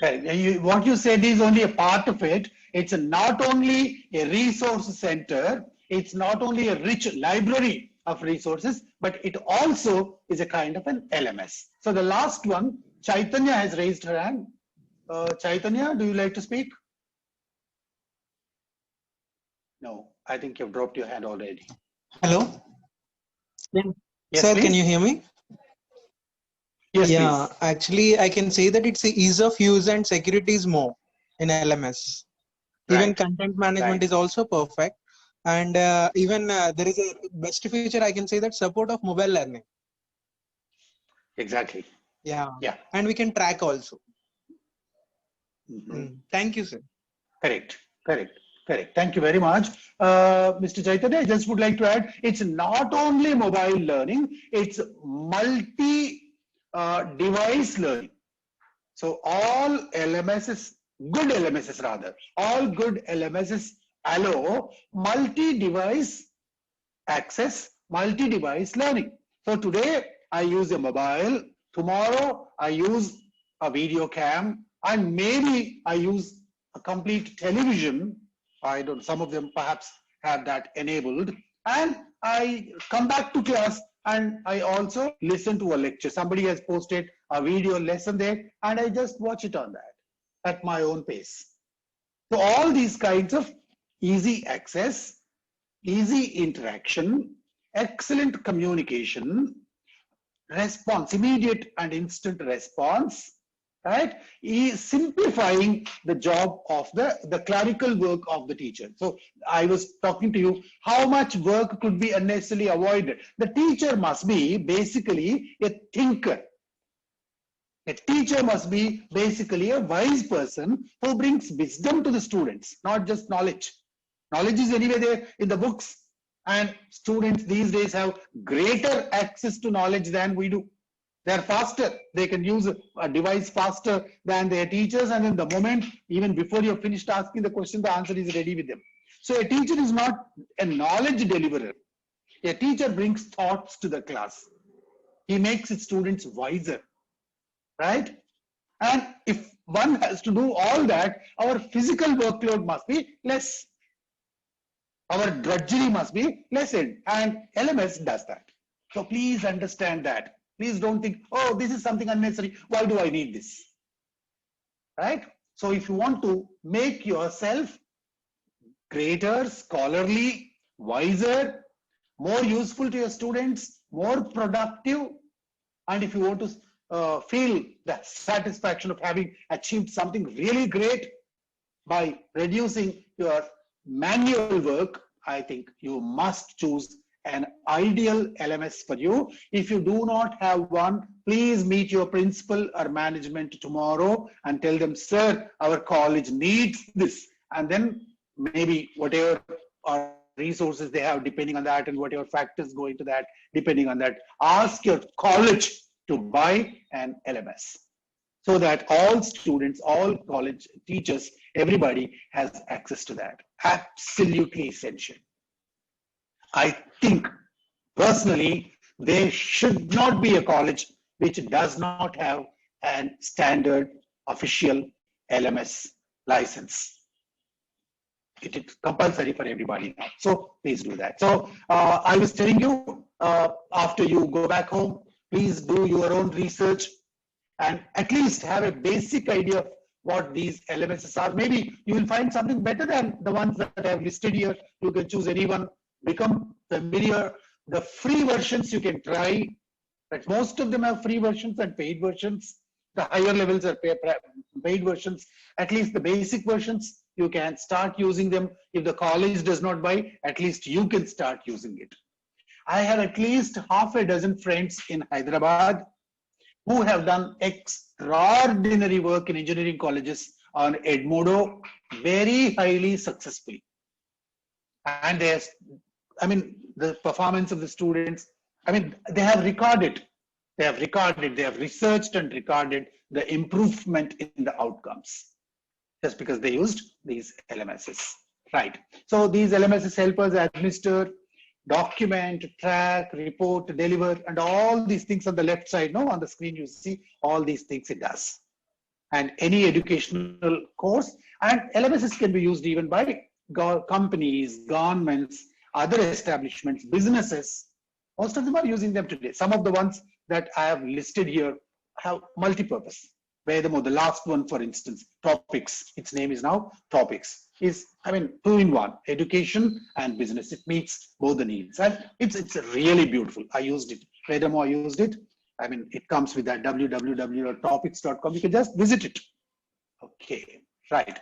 Okay. What you said is only a part of it. It's not only a resource center, it's not only a rich library of resources, but it also is a kind of an LMS. So the last one, Chaitanya has raised her hand. Chaitanya, do you like to speak? No, I think you've dropped your hand already. Hello. Yes, Sir, please. can you hear me? Yes, Yeah, please. actually, I can say that it's the ease of use and security is more in LMS. Even Right. content management Right. is also perfect. And even there is a best feature, I can say, that support of mobile learning. Exactly. Yeah. Yeah. And we can track also. Mhm. Thank you, sir. Correct. Thank you very much. Mr. Chaitanya, I just would like to add, it's not only mobile learning, it's multi-device learning. So all LMSs, good LMSs rather, all good LMSs allow multi-device access, multi-device learning. So today I use a mobile, tomorrow I use a video cam, and maybe I use a complete television. I don't, some of them perhaps have that enabled, and I come back to class and I also listen to a lecture. Somebody has posted a video lesson there and I just watch it on that at my own pace. So all these kinds of easy access, easy interaction, excellent communication, response, immediate and instant response, right, is simplifying the job of the clerical work of the teacher. So I was talking to you, how much work could be unnecessarily avoided? The teacher must be basically a thinker. A teacher must be basically a wise person who brings wisdom to the students, not just knowledge. Knowledge is anyway there in the books, and students these days have greater access to knowledge than we do. They're faster. They can use a device faster than their teachers, and in the moment, even before you've finished asking the question, the answer is ready with them. So a teacher is not a knowledge deliverer. A teacher brings thoughts to the class. He makes its students wiser, right? And if one has to do all that, our physical workload must be less. Our drudgery must be lessened, and LMS does that. So please understand that. Please don't think, oh, this is something unnecessary. Why do I need this? Right? So if you want to make yourself greater, scholarly, wiser, more useful to your students, more productive, and if you want to feel the satisfaction of having achieved something really great by reducing your manual work, I think you must choose an ideal LMS for you. If you do not have one, please meet your principal or management tomorrow and tell them, sir, our college needs this. And then maybe whatever resources they have, depending on that, and whatever factors go into that, depending on that, ask your college to buy an LMS so that all students, all college teachers, everybody has access to that. Absolutely essential. I think personally, there should not be a college which does not have a standard official LMS license. It is compulsory for everybody now. So please do that. So I was telling you, after you go back home, please do your own research and at least have a basic idea of what these LMSs are. Maybe you will find something better than the ones that I have listed here. You can choose any one, become familiar. The free versions you can try, but most of them have free versions and paid versions. The higher levels are paid versions. At least the basic versions, you can start using them. If the college does not buy, at least you can start using it. I have at least half a dozen friends in Hyderabad who have done extraordinary work in engineering colleges on Edmodo very highly successfully. And there's, I mean, the performance of the students, I mean, they have recorded, they have researched and recorded the improvement in the outcomes just because they used these LMSs, right? So these LMSs help us administer, document, track, report, deliver, and all these things on the left side. No, on the screen you see all these things it does. And any educational course, and LMSs can be used even by companies, governments, other establishments, businesses. Most of them are using them today. Some of the ones that I have listed here have multi-purpose. Furthermore, the last one, for instance, Topics, its name is now Topics, is, I mean, 2-in-1, education and business. It meets both the needs. And it's really beautiful. I used it. Furthermore, I used it. I mean, it comes with that www.topics.com. You can just visit it. Okay, right.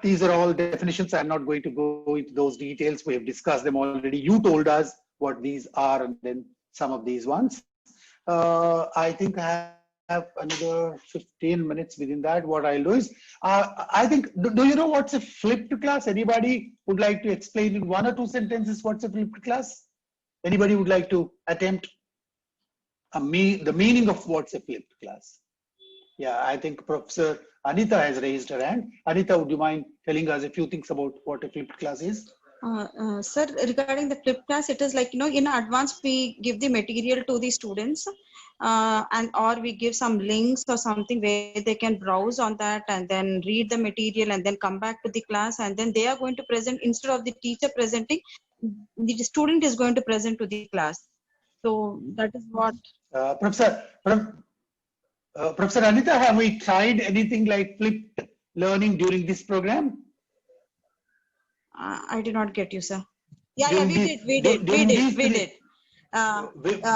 These are all definitions. I'm not going to go into those details. We have discussed them already. You told us what these are and then some of these ones. I think I have another 15 minutes within that. What I'll do is, I think, do you know what's a flipped class? Anybody would like to explain in 1 or 2 sentences what's a flipped class? Anybody would like to attempt the meaning of what's a flipped class? Yeah, I think Professor Anita has raised her hand. Anita, would you mind telling us a few things about what a flipped class is? Sir, regarding the flipped class, it is like, you know, in advance we give the material to the students or we give some links or something where they can browse on that and then read the material and then come back to the class, and then they are going to present, instead of the teacher presenting, the student is going to present to the class. So that is what. Professor Anita, have we tried anything like flipped learning during this program? I did not get you, sir. Yeah, we did.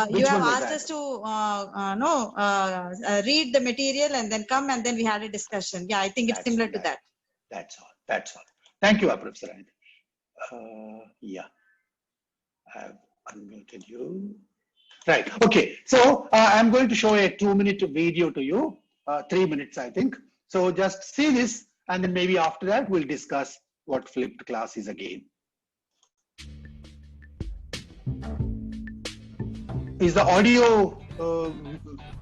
You have asked us to read the material and then come, and then we had a discussion. Yeah, I think it's similar to that. That's all. That's all. Thank you, Professor Anita. Yeah, I've unmuted you. Right. Okay. So I'm going to show a 2-minute video to you. 3 minutes, I think. So just see this, and then maybe after that we'll discuss what flipped class is again. Is the audio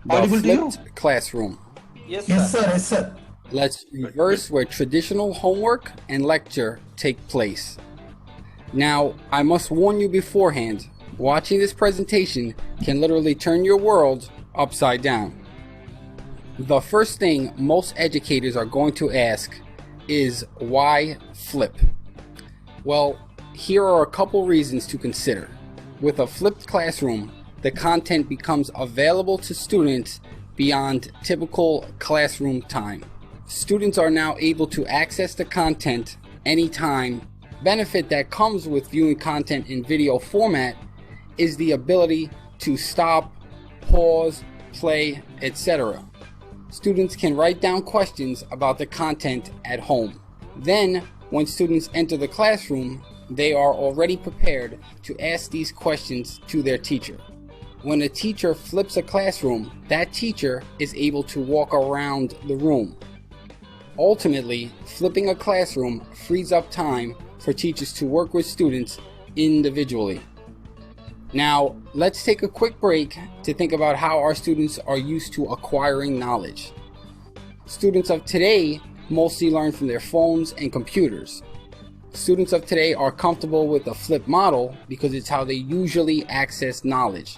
audible to you? Classroom. Yes, sir. Yes, sir. Let's reverse where traditional homework and lecture take place. Now, I must warn you beforehand, watching this presentation can literally turn your world upside down. The first thing most educators are going to ask is, why flip? Well, here are a couple reasons to consider. With a flipped classroom, the content becomes available to students beyond typical classroom time. Students are now able to access the content anytime. Benefit that comes with viewing content in video format is the ability to stop, pause, play, etc. Students can write down questions about the content at home. Then, when students enter the classroom, they are already prepared to ask these questions to their teacher. When a teacher flips a classroom, that teacher is able to walk around the room. Ultimately, flipping a classroom frees up time for teachers to work with students individually. Now, let's take a quick break to think about how our students are used to acquiring knowledge. Students of today mostly learn from their phones and computers. Students of today are comfortable with the flip model because it's how they usually access knowledge.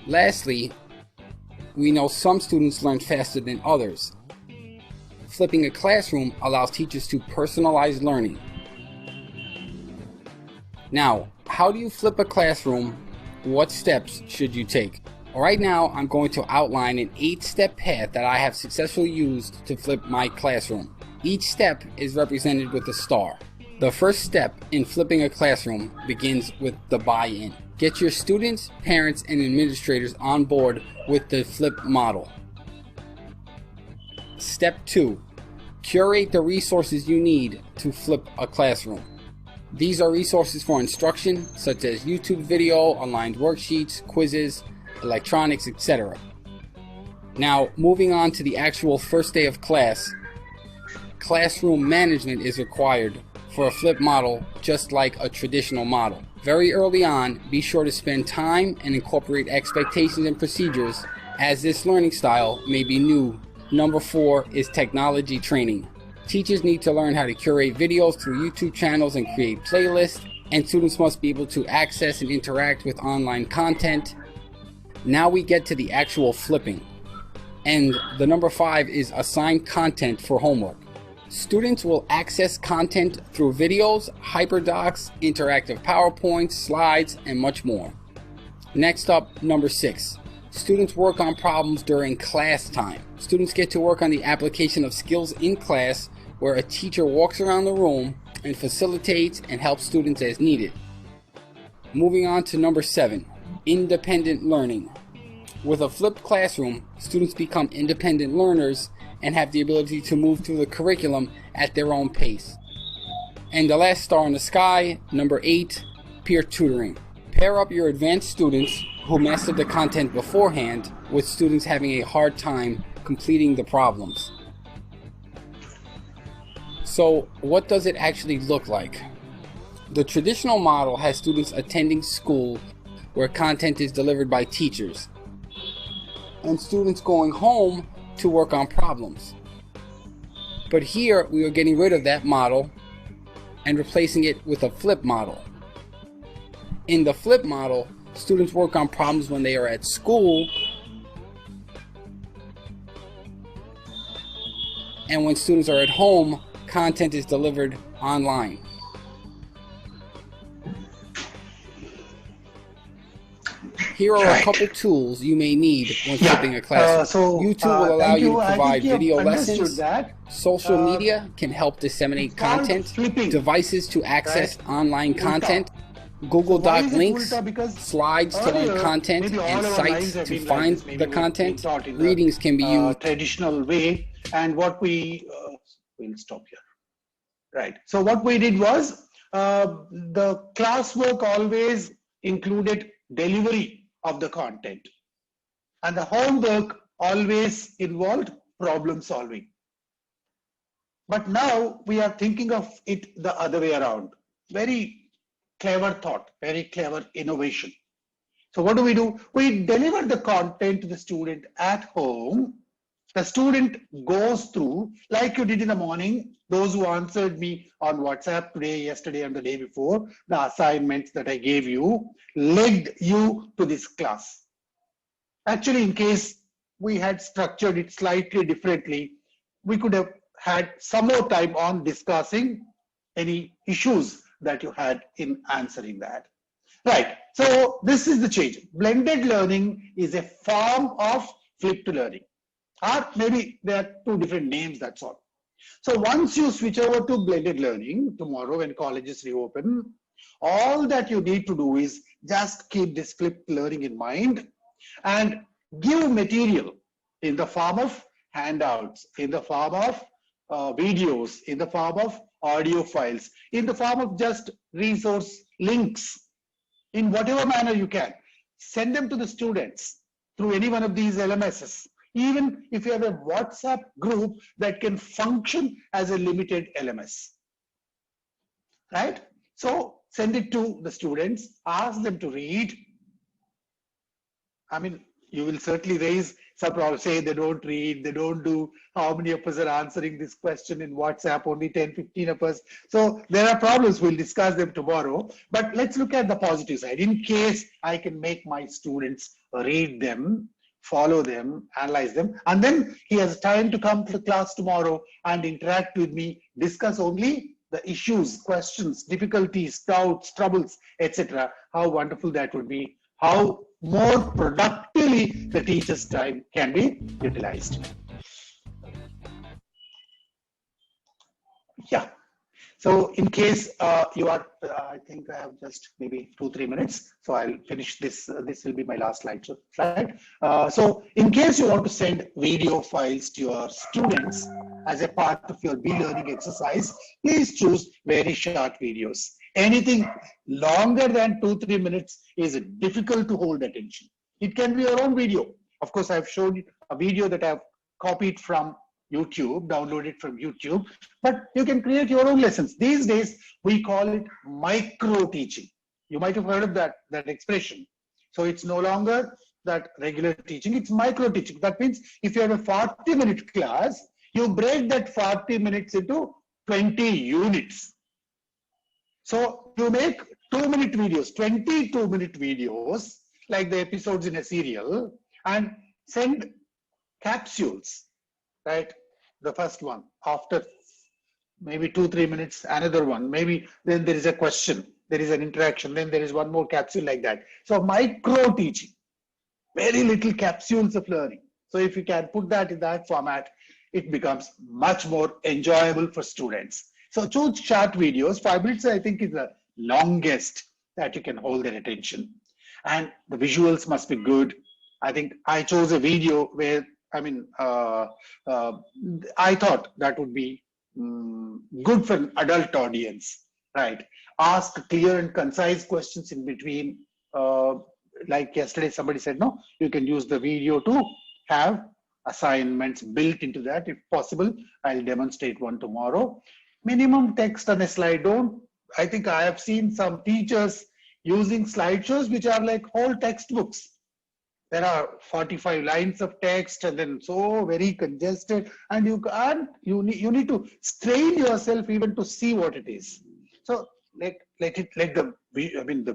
Lastly, we know some students learn faster than others. Flipping a classroom allows teachers to personalize learning. Now, how do you flip a classroom? What steps should you take? Right now, I'm going to outline an 8-step path that I have successfully used to flip my classroom. Each step is represented with a star. The first step in flipping a classroom begins with the buy-in. Get your students, parents, and administrators on board with the flip model. Step 2. Curate the resources you need to flip a classroom. These are resources for instruction, such as YouTube video, aligned worksheets, quizzes, electronics, etc. Now, moving on to the actual first day of class, classroom management is required for a flip model, just like a traditional model. Very early on, be sure to spend time and incorporate expectations and procedures, as this learning style may be new. Number 4 is technology training. Teachers need to learn how to curate videos through YouTube channels and create playlists, and students must be able to access and interact with online content. Now we get to the actual flipping. And the number 5 is assign content for homework. Students will access content through videos, hyperdocs, interactive PowerPoints, slides, and much more. Next up, number 6. Students work on problems during class time. Students get to work on the application of skills in class, where a teacher walks around the room and facilitates and helps students as needed. Moving on to number 7, independent learning. With a flipped classroom, students become independent learners and have the ability to move through the curriculum at their own pace. And the last star in the sky, number 8, peer tutoring. Pair up your advanced students who mastered the content beforehand with students having a hard time completing the problems. So, what does it actually look like? The traditional model has students attending school where content is delivered by teachers, and students going home to work on problems. But here we are getting rid of that model and replacing it with a flip model. In the flip model, students work on problems when they are at school, and when students are at home, content is delivered online. Here are a couple tools you may need when flipping a classroom. YouTube will allow you to provide video lessons. Social media can help disseminate content. Devices to access online content. Google Doc links, slides to learn content, and sites to find the content. Readings can be used. Traditional way, and what we will stop here. Right. So what we did was the classwork always included delivery of the content, and the homework always involved problem solving. But now we are thinking of it the other way around. Very clever thought, very clever innovation. So what do? We deliver the content to the student at home. The student goes through, like you did in the morning, those who answered me on WhatsApp today, yesterday, and the day before, the assignments that I gave you, led you to this class. Actually, in case we had structured it slightly differently, we could have had some more time on discussing any issues that you had in answering that. Right, so this is the change. Blended learning is a form of flipped learning. Or maybe there are two different names, that's all. So once you switch over to blended learning tomorrow when colleges reopen, all that you need to do is just keep this flipped learning in mind and give material in the form of handouts, in the form of videos, in the form of audio files, in the form of just resource links, in whatever manner you can. Send them to the students through any one of these LMSs. Even if you have a WhatsApp group that can function as a limited LMS, right? So send it to the students, ask them to read. I mean, you will certainly raise some problems, say they don't read, they don't do, how many of us are answering this question in WhatsApp, only 10, 15 of us. So there are problems, we'll discuss them tomorrow. But let's look at the positive side. In case I can make my students read them, follow them, analyze them, and then he has time to come to the class tomorrow and interact with me, discuss only the issues, questions, difficulties, doubts, troubles, etc. How wonderful that would be. How more productively the teacher's time can be utilized. Yeah. So in case you are, I think I have just maybe 2-3 minutes. So I'll finish this. This will be my last slide. So in case you want to send video files to your students as a part of your e-learning exercise, please choose very short videos. Anything longer than 2-3 minutes is difficult to hold attention. It can be your own video. Of course, I've shown you a video that I've copied from YouTube, downloaded from YouTube, but you can create your own lessons. These days, we call it micro teaching. You might have heard of that expression. So it's no longer that regular teaching, it's micro teaching. That means if you have a 40-minute class, you break that 40 minutes into 20 units. So you make 2-minute videos, 22-minute videos, like the episodes in a serial, and send capsules, right? The first one, after maybe 2-3 minutes, another one, maybe then there is a question, there is an interaction, then there is one more capsule like that. So micro teaching, very little capsules of learning. So if you can put that in that format, it becomes much more enjoyable for students. So choose short videos. 5 minutes, I think, is the longest that you can hold their attention. And the visuals must be good. I think I chose a video where, I mean, I thought that would be good for an adult audience, right? Ask clear and concise questions in between. Like yesterday, somebody said, no, you can use the video to have assignments built into that. If possible, I'll demonstrate one tomorrow. Minimum text on a slide. I think I have seen some teachers using slideshows which are like whole textbooks. There are 45 lines of text and then so very congested, and you need to strain yourself even to see what it is. So let the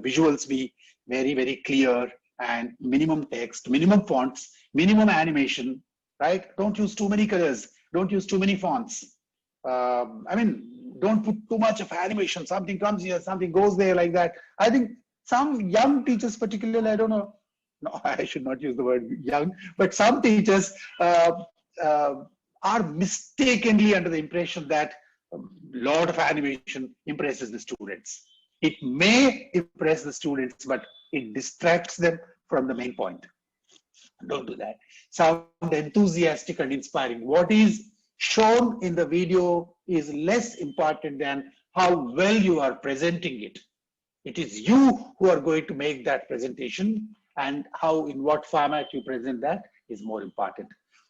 visuals be very, very clear, and minimum text, minimum fonts, minimum animation, right? Don't use too many colors. Don't use too many fonts. Don't put too much of animation. Something comes here, something goes there, like that. I think some young teachers, particularly, I don't know, no, I should not use the word young, but some teachers are mistakenly under the impression that a lot of animation impresses the students. It may impress the students, but it distracts them from the main point. Don't do that. Sound enthusiastic and inspiring. What is shown in the video is less important than how well you are presenting it. It is you who are going to make that presentation, and how, in what format you present that is more important.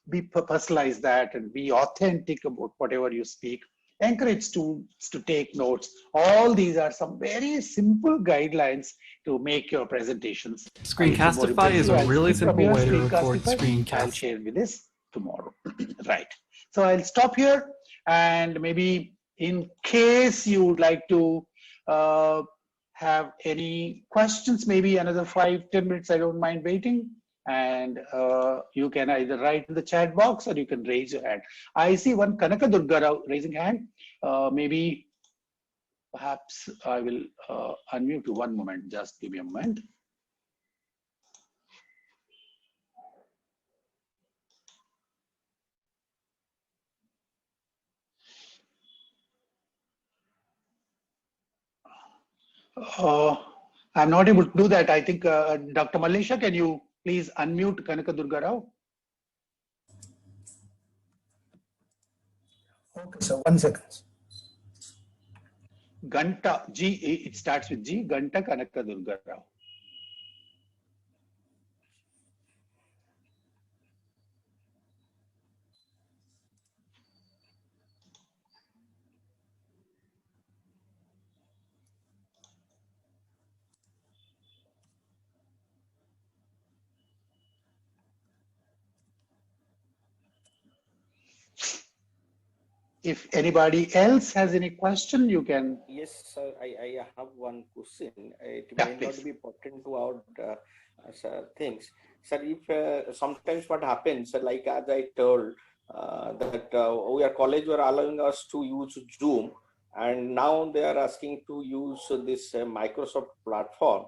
Personalize that and be authentic about whatever you speak. Encourage students to take notes. All these are some very simple guidelines to make your presentations. Screencastify is a really simple way to record I'll screencasts. share with this tomorrow. Right. So I'll stop here, and maybe in case you would like to have any questions, maybe another 5-10 minutes, I don't mind waiting. And you can either write in the chat box or you can raise your hand. I see one Kanaka Durga Rao raising hand. Maybe perhaps I will unmute you. One moment, just give me a moment. I'm not able to do that. I think Dr. Malisha, can you Please unmute Kanaka Durga Rao. Okay, sir. 1 second. Ganta, G, it starts with G, Ganta Kanaka Durga Rao. If anybody else has any question, you can. Yes, sir. I have one question. It Yeah, may please. not be pertinent to our things. Sir, if sometimes what happens, like as I told, that our college were allowing us to use Zoom, and now they are asking to use this Microsoft platform.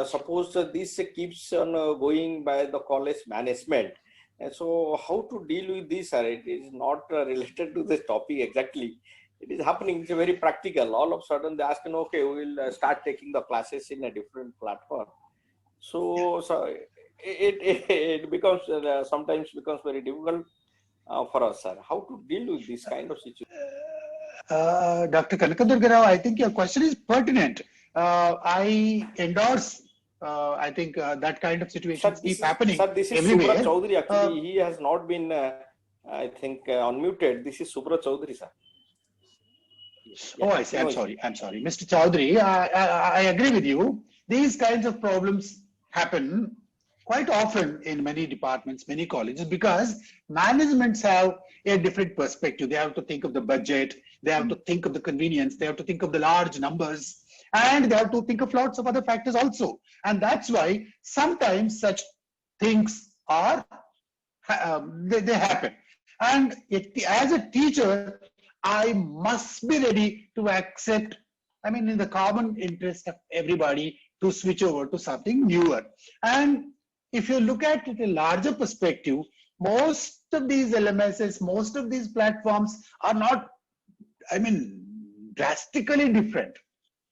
Suppose this keeps on going by the college management. And so how to deal with this, sir? It is not related to this topic exactly. It is happening. It's very practical. All of a sudden they ask, okay, we will start taking the classes in a different platform. So it becomes sometimes becomes very difficult for us, sir. How to deal with this kind of situation? Dr. Kanaka Durga Rao, I think your question is pertinent. I endorse. I think that kind of situations keep happening Sir, this is everywhere. Subrat Chaudhary. Actually, he has not been, I think, unmuted. This is Subrat Chaudhary, sir. Oh, I see. I'm sorry. Mr. Chaudhary, I agree with you. These kinds of problems happen quite often in many departments, many colleges, because managements have a different perspective. They have to think of the budget. They have to think of the convenience. They have to think of the large numbers. And they have to think of lots of other factors also. And that's why sometimes such things are, they happen. And as a teacher, I must be ready to accept, in the common interest of everybody, to switch over to something newer. And if you look at it in a larger perspective, most of these LMSs, most of these platforms are not, drastically different.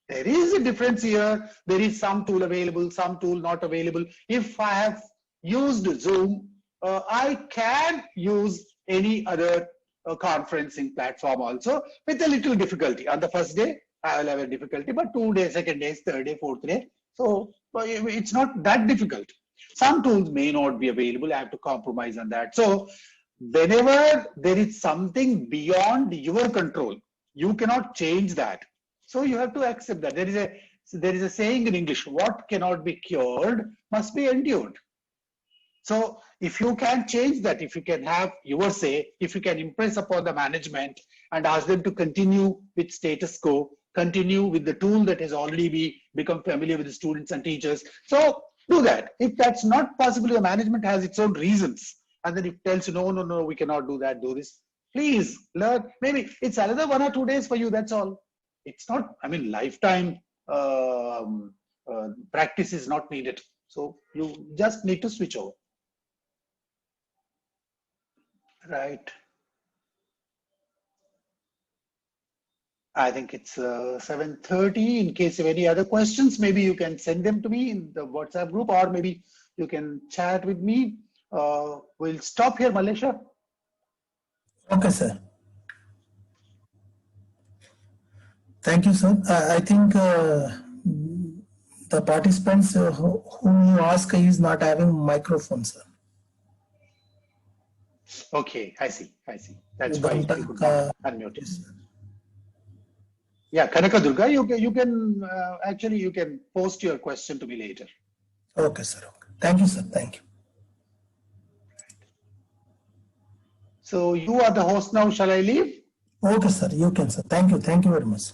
There is a difference here. There is some tool available, some tool not available. If I have used Zoom, I can use any other conferencing platform also with a little difficulty. On the first day, I will have a difficulty, but 2 days, second day, third day, fourth day. So it's not that difficult. Some tools may not be available. I have to compromise on that. So whenever there is something beyond your control, you cannot change that. So you have to accept that. There is a saying in English, what cannot be cured must be endured. So if you can change that, if you can have your say, if you can impress upon the management and ask them to continue with status quo, continue with the tool that has already become familiar with the students and teachers. So do that. If that's not possible, the management has its own reasons. And then it tells you, no, we cannot do that, do this. Please learn. Maybe it's another 1 or 2 days for you, that's all. It's not, lifetime practice is not needed. So you just need to switch over. Right. I think it's 7:30. In case of any other questions, maybe you can send them to me in the WhatsApp group, or maybe you can chat with me. We'll stop here, Malaysia. Okay, sir. Thank you, sir. I think the participants whom you ask is not having microphone, sir. Okay, I see. That's why you could not unmute it. Yeah, Kanaka Durga, you can actually you can post your question to me later. Okay, sir. Okay. Thank you, sir. Thank you. So you are the host now. Shall I leave? Okay, sir. You can, sir. Thank you. Thank you very much.